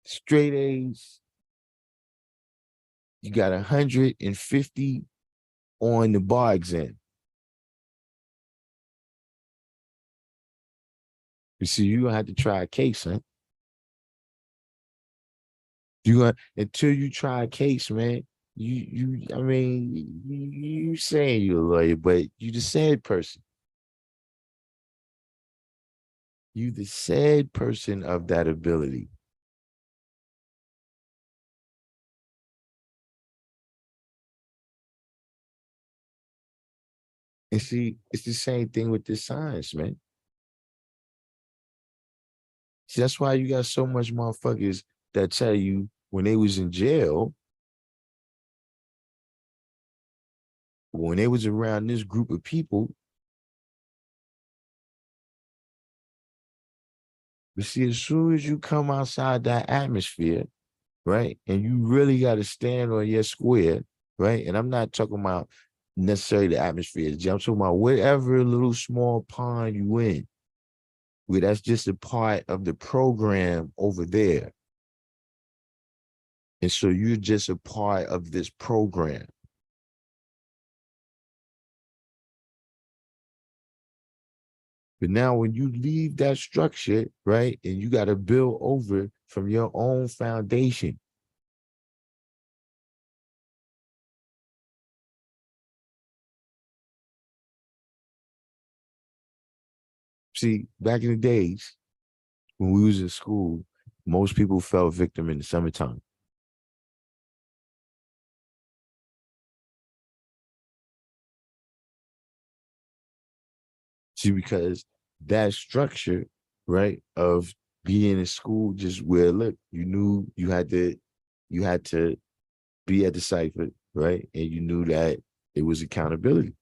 straight A's. You got 150 on the bar exam. You see, you gonna have to try a case, huh? You gonna until you try a case, man. I mean, you saying you're a lawyer, but you the sad person. You the sad person of that ability. And see, it's the same thing with this science, man. See, that's why you got so much motherfuckers that tell you when they was in jail, when they was around this group of people. But see, as soon as you come outside that atmosphere, right, and you really got to stand on your square, right, and I'm not talking about necessarily the atmosphere. I'm talking about whatever little small pond you in, where that's just a part of the program over there. And so you're just a part of this program. But now when you leave that structure, right, and you got to build over from your own foundation. See, back in the days when we was in school, most people fell victim in the summertime. See, because that structure, right, of being in school, just where look, you knew you had to be at the cipher, right? And you knew that it was accountability.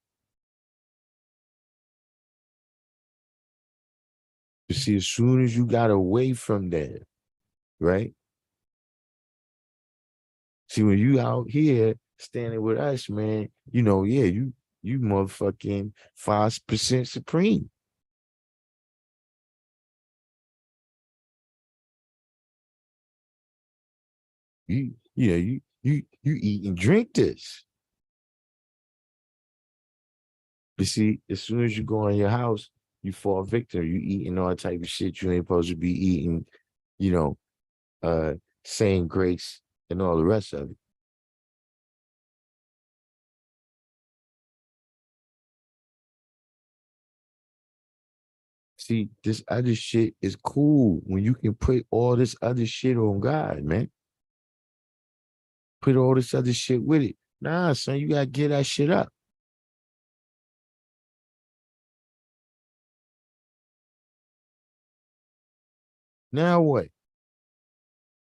You see, as soon as you got away from that, right? See, when you out here standing with us, man, yeah, you motherfucking 5% supreme. You eat and drink this. But see, as soon as you go in your house, you fall victim. You eating all type of shit you ain't supposed to be eating, you know, uh, saying grace and all the rest of it. See, this other shit is cool when you can put all this other shit on God, man. Put all this other shit with it. Nah, son, you gotta get that shit up. Now what?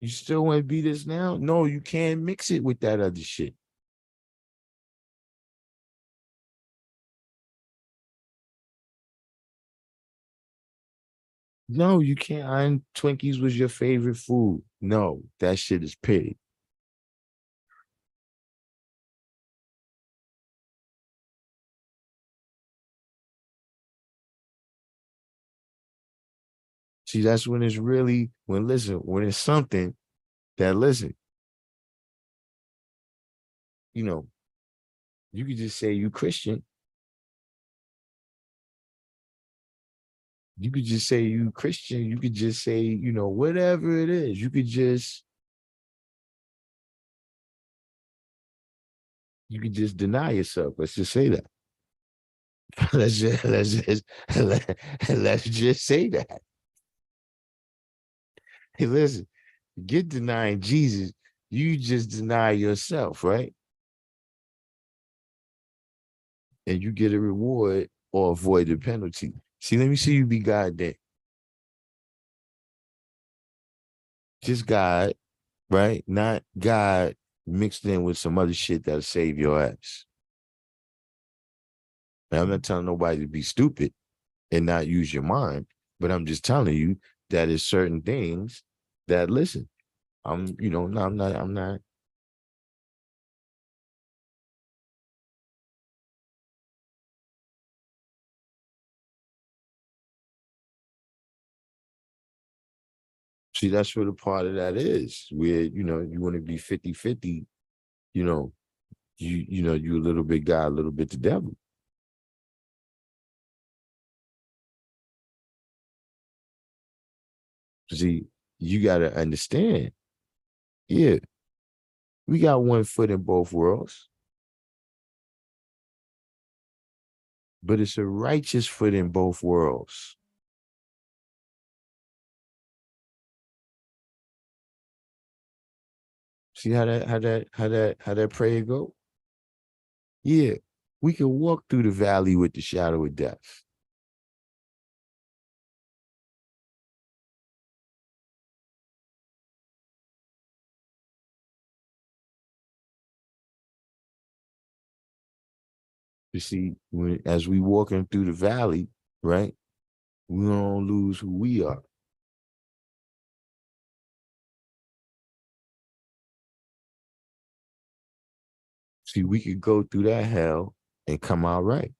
You still want to be this now? No, you can't mix it with that other shit. No, you can't. Twinkies was your favorite food. No, that shit is pig. See, that's when it's really when it's something that you know, you could just say you Christian. You could just say you Christian. You could just say, whatever it is. You could just deny yourself. Let's just say that. Let's just say that. Hey, listen, get denying Jesus. You just deny yourself, right? And you get a reward or avoid the penalty. See, let me see you be God then. Just God, right? Not God mixed in with some other shit that'll save your ass. Now, I'm not telling nobody to be stupid and not use your mind, but I'm just telling you that it's certain things that listen. No, I'm not. See, that's what a part of that is, where you want to be 50-50, you know, you a little bit God, a little bit the devil. See, you gotta understand, yeah, we got one foot in both worlds, but it's a righteous foot in both worlds. See how that prayer go? Yeah, we can walk through the valley with the shadow of death. You see, as we walking through the valley, right? We don't lose who we are. See, we could go through that hell and come out right.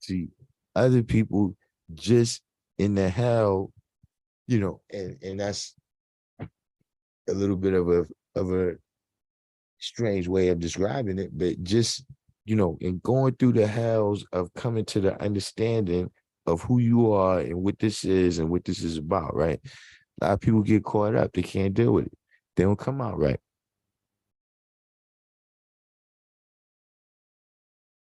See, other people just in the hell, and that's a little bit of a strange way of describing it, but just in going through the hells of coming to the understanding of who you are and what this is and what this is about, right? A lot of people get caught up. They can't deal with it. They don't come out right.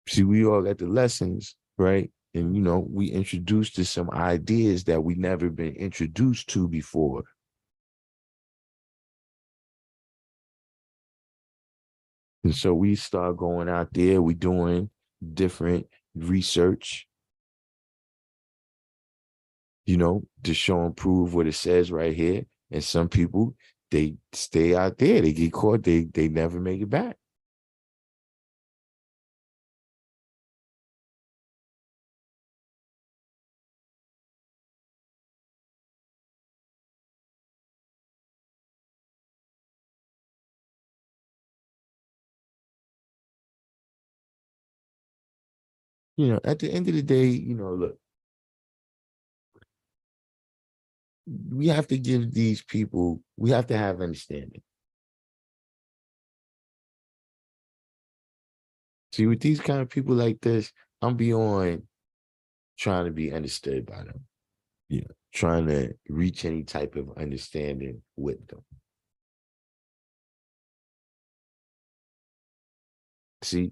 See, we all got the lessons, right? And we introduced to some ideas that we never been introduced to before. And so we start going out there, we doing different research, to show and prove what it says right here. And some people, they stay out there, they get caught, they never make it back. At the end of the day, look, we have to give these people, we have to have understanding. See, with these kind of people like this, I'm beyond trying to be understood by them. Trying to reach any type of understanding with them. See,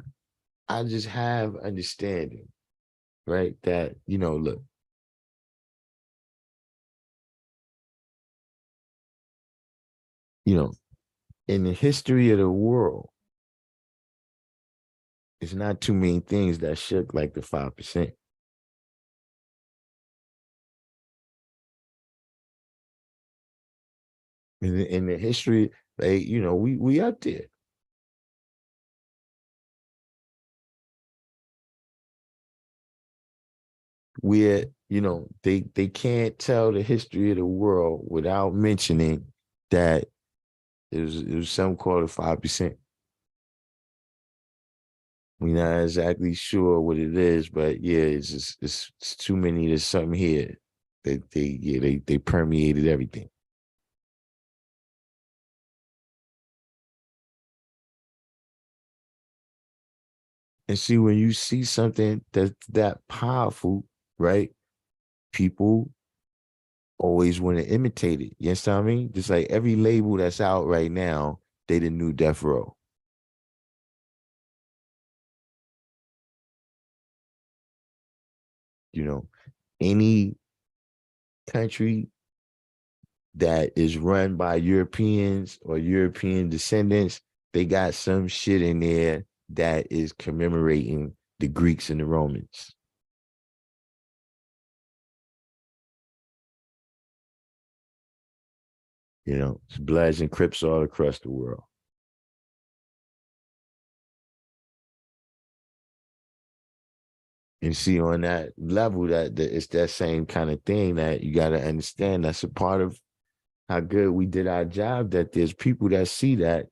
I just have understanding, right? That, look, you know, in the history of the world, it's not too many things that shook like the 5%. In the history, we up there. Where, they can't tell the history of the world without mentioning that it was something called the 5%. We're not exactly sure what it is, but yeah, it's too many. There's something here that they permeated everything. And see, when you see something that's that powerful, right? People always want to imitate it. You understand what I mean? Just like every label that's out right now, they the new death row. You know, any country that is run by Europeans or European descendants, they got some shit in there that is commemorating the Greeks and the Romans. You know, it's Bloods and Crips all across the world. And see, on that level, that it's that same kind of thing that you got to understand. That's a part of how good we did our job. That there's people that see that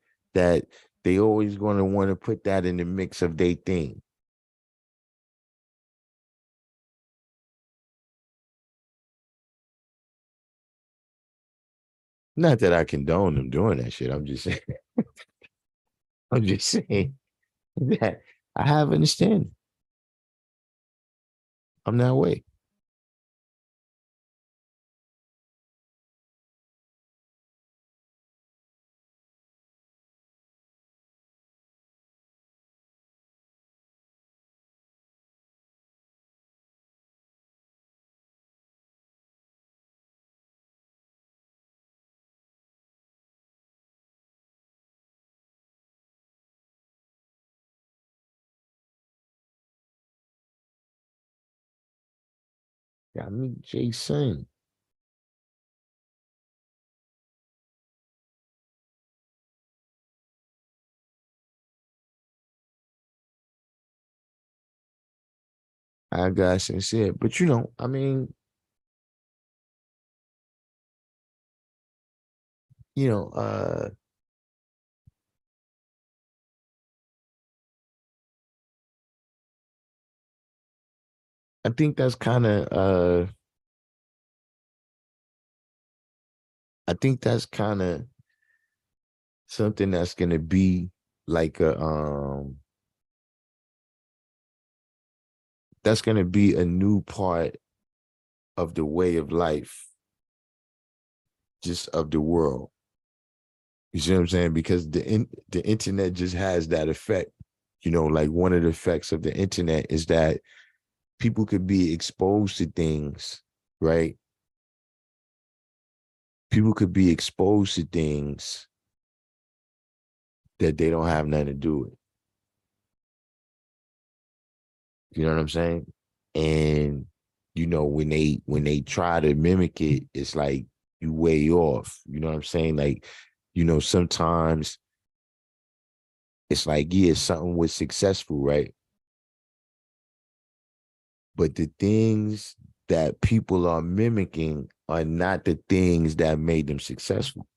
they always going to want to put that in the mix of their thing. Not that I condone them doing that shit. I'm just saying. I'm just saying that I have understanding. I'm that way. Yeah, I mean, Jason. I got sincere, but I mean, you know, uh, I think that's kind of, I think that's kind of something that's gonna be like that's gonna be a new part of the way of life, just of the world. You see what I'm saying? Because the internet just has that effect. Like one of the effects of the internet is that people could be exposed to things, right? People could be exposed to things that they don't have nothing to do with. You know what I'm saying? And when they try to mimic it, it's like you way off. You know what I'm saying? Like, sometimes it's like, yeah, something was successful, right? But the things that people are mimicking are not the things that made them successful.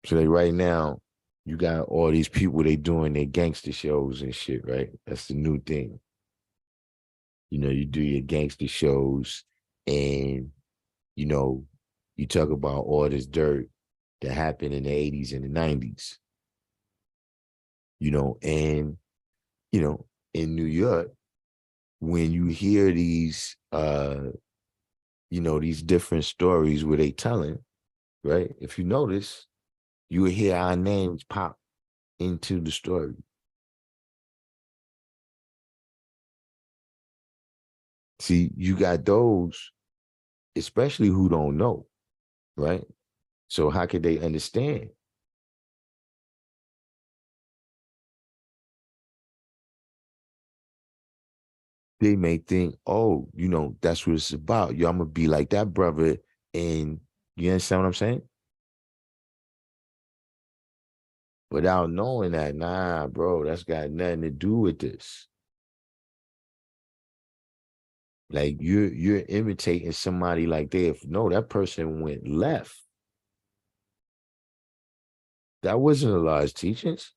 So like right now, you got all these people they doing their gangster shows and shit, right? That's the new thing. You do your gangster shows and you know, you talk about all this dirt that happened in the 80s and the 90s, and you know, in New York, when you hear these different stories where they telling, right? If you notice, you will hear our names pop into the story. See, you got those, especially who don't know, right? So how could they understand? They may think, oh, that's what it's about. Yo, I'm gonna be like that brother. And you understand what I'm saying? Without knowing that, nah, bro, that's got nothing to do with this. Like you're imitating somebody like that. If no, that person went left. That wasn't a Allah's teachings.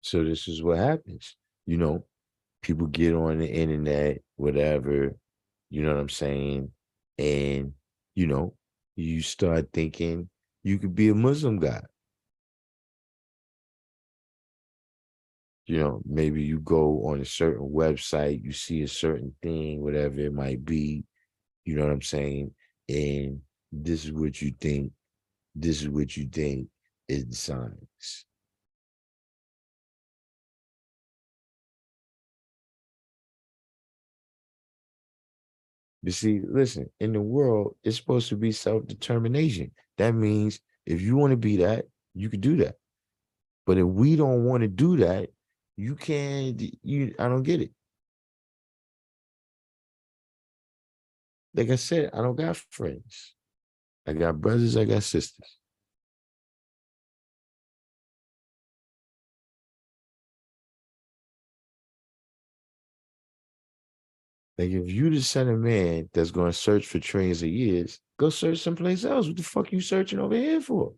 So this is what happens. You know, People get on the internet, whatever, you know what I'm saying? And, you know, you start thinking you could be a Muslim guy. Maybe you go on a certain website, you see a certain thing, whatever it might be, you know what I'm saying? And this is what you think, this is what you think is the signs. But see, listen, in the world, it's supposed to be self-determination. That means if you want to be that, you can do that. But if we don't want to do that, you can't, I don't get it. Like I said, I don't got friends. I got brothers, I got sisters. Like if you the son of man that's gonna search for trillions of years, go search someplace else. What the fuck you searching over here for?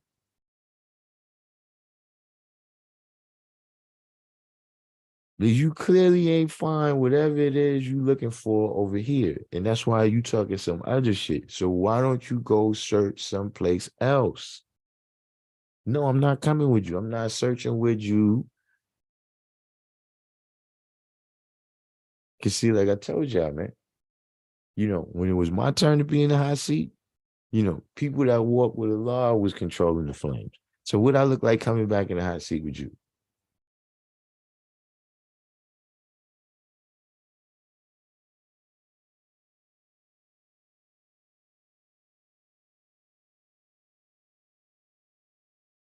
You clearly ain't find whatever it is you looking for over here. And that's why you talking some other shit. So why don't you go search someplace else? No, I'm not coming with you. I'm not searching with you. Cause see, like I told y'all, man, when it was my turn to be in the hot seat, people that walk with Allah was controlling the flames. So what I look like coming back in the hot seat with you?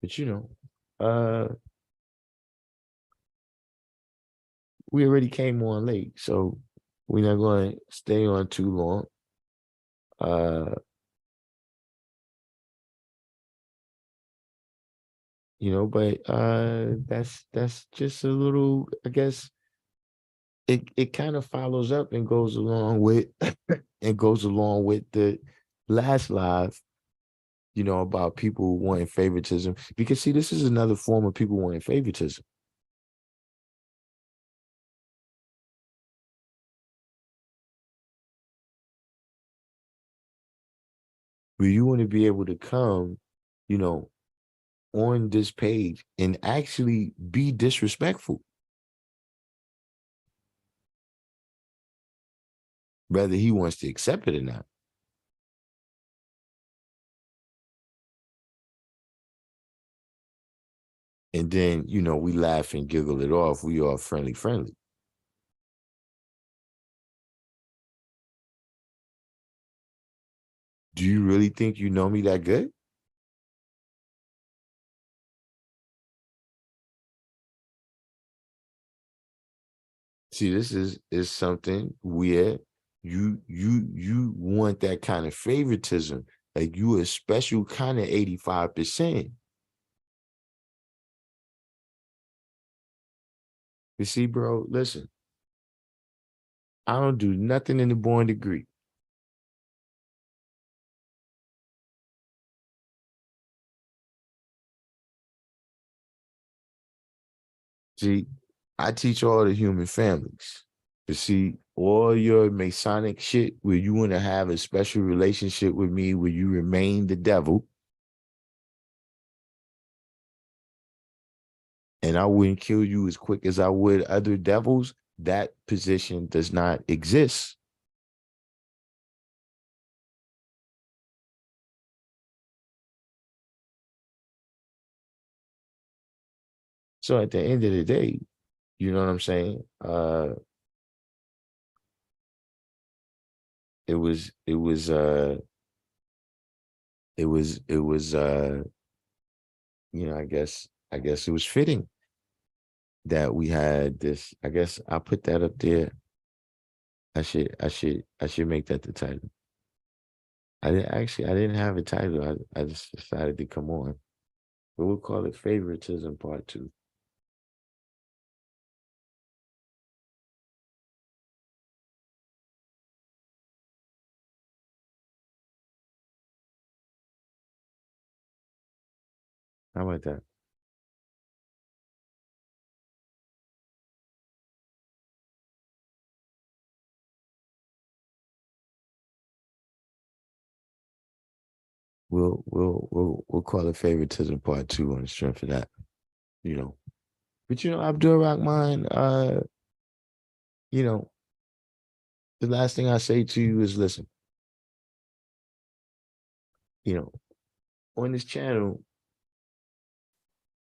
But we already came on late, so we're not going to stay on too long. Uh, but that's just a little, I guess it kind of follows up and goes along with and goes along with the last live, about people wanting favoritism. Because see, this is another form of people wanting favoritism. Where you want to be able to come, you know, on this page and actually be disrespectful, whether he wants to accept it or not. And then, we laugh and giggle it off. We are friendly, friendly. Do you really think you know me that good? See, this is something where you want that kind of favoritism. Like you a special kind of 85%. You see, bro, listen, I don't do nothing in the born degree. See, I teach all the human families. You see, all your Masonic shit where you want to have a special relationship with me, where you remain the devil, and I wouldn't kill you as quick as I would other devils, that position does not exist. So at the end of the day, you know what I'm saying? It was, it was, it was, I guess it was fitting that we had this. I guess I'll put that up there. I should make that the title. I didn't have a title. I just decided to come on. But we'll call it Favoritism Part 2. How about that? We'll call it Favoritism Part 2 on the strength of that, you know. But Abdul Rahman, you know, the last thing I say to you is listen, you know, on this channel,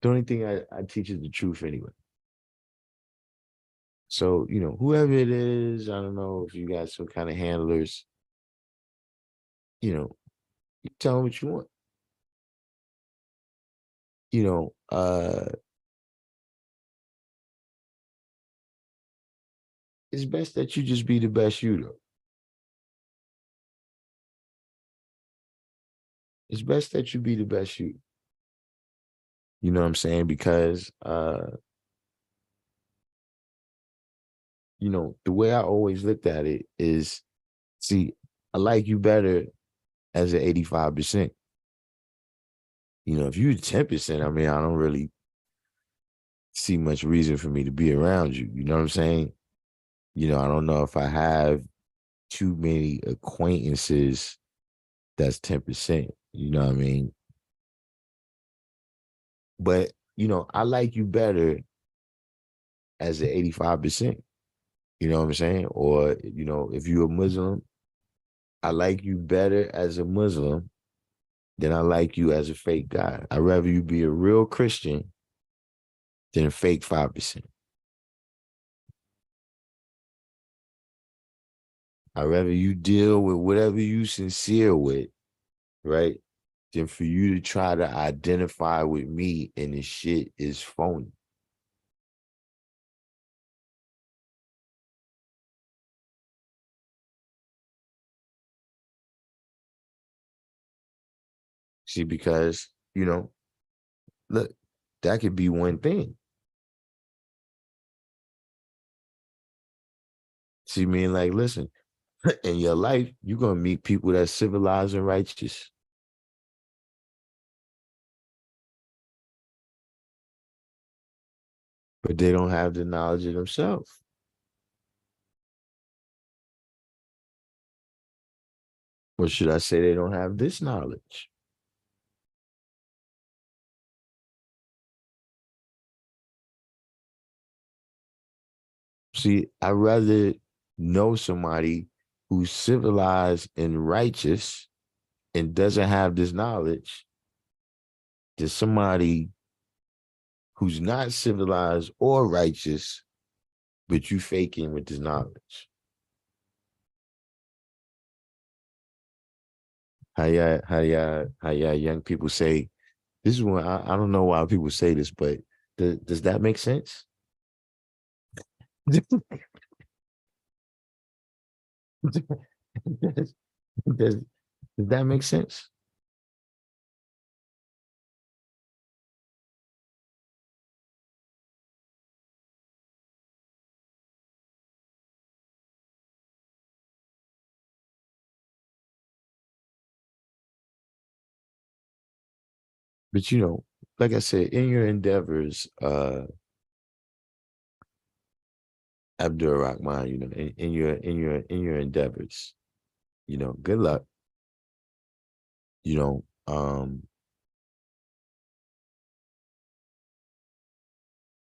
the only thing I teach is the truth anyway. So, whoever it is, I don't know if you got some kind of handlers, you tell them what you want. You know, it's best that you just be the best you though. It's best that you be the best you. You know what I'm saying? Because the way I always looked at it is, see, I like you better as an 85%. If you're 10%, I mean, I don't really see much reason for me to be around you. You know what I'm saying? I don't know if I have too many acquaintances that's 10%. You know what I mean? But, I like you better as an 85%. You know what I'm saying? Or, if you're a Muslim, I like you better as a Muslim than I like you as a fake guy. I'd rather you be a real Christian than a fake 5%. I'd rather you deal with whatever you sincere with, right? Than for you to try to identify with me and the shit is phony. See, because, look, that could be one thing. See, me like, listen, in your life, you're gonna meet people that's civilized and righteous. But they don't have the knowledge of themselves. Or should I say they don't have this knowledge? See, I'd rather know somebody who's civilized and righteous and doesn't have this knowledge than somebody who's not civilized or righteous, but you faking with this knowledge. How y'all young people say, this is when I don't know why people say this, but does that make sense? does, does, does that make sense? But like I said, in your endeavors, Abdul Rahman, in your endeavors, good luck. You know,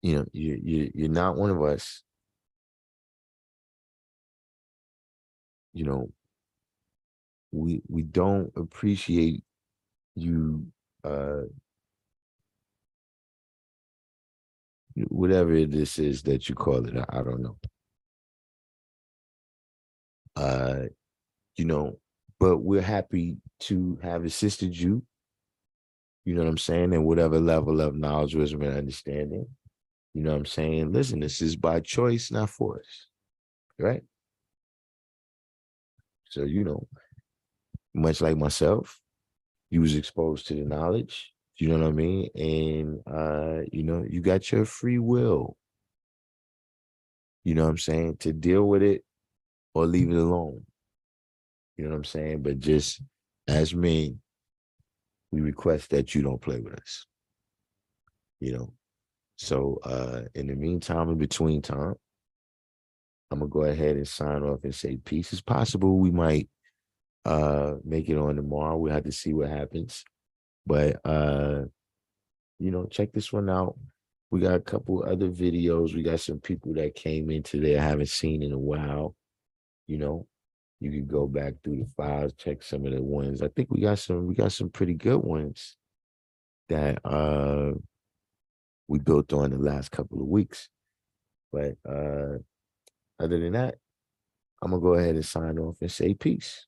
you're not one of us. You know, we don't appreciate you, uh whatever this is that you call it. I don't know. Uh, you know, but we're happy to have assisted you, you know what I'm saying, in whatever level of knowledge, wisdom, and understanding. You know what I'm saying? Listen, this is by choice, not force, right? So, much like myself, you was exposed to the knowledge, you know what I mean? And you got your free will, you know what I'm saying, to deal with it or leave it alone. You know what I'm saying? But just as me, we request that you don't play with us, you know. So in the meantime, in between time, I'm gonna go ahead and sign off and say peace. It's possible we might make it on tomorrow. We'll have to see what happens. But check this one out. We got a couple other videos. We got some people that came into there I haven't seen in a while. You know, you could go back through the files, check some of the ones. I think we got some pretty good ones that we built on the last couple of weeks. But other than that, I'm gonna go ahead and sign off and say peace.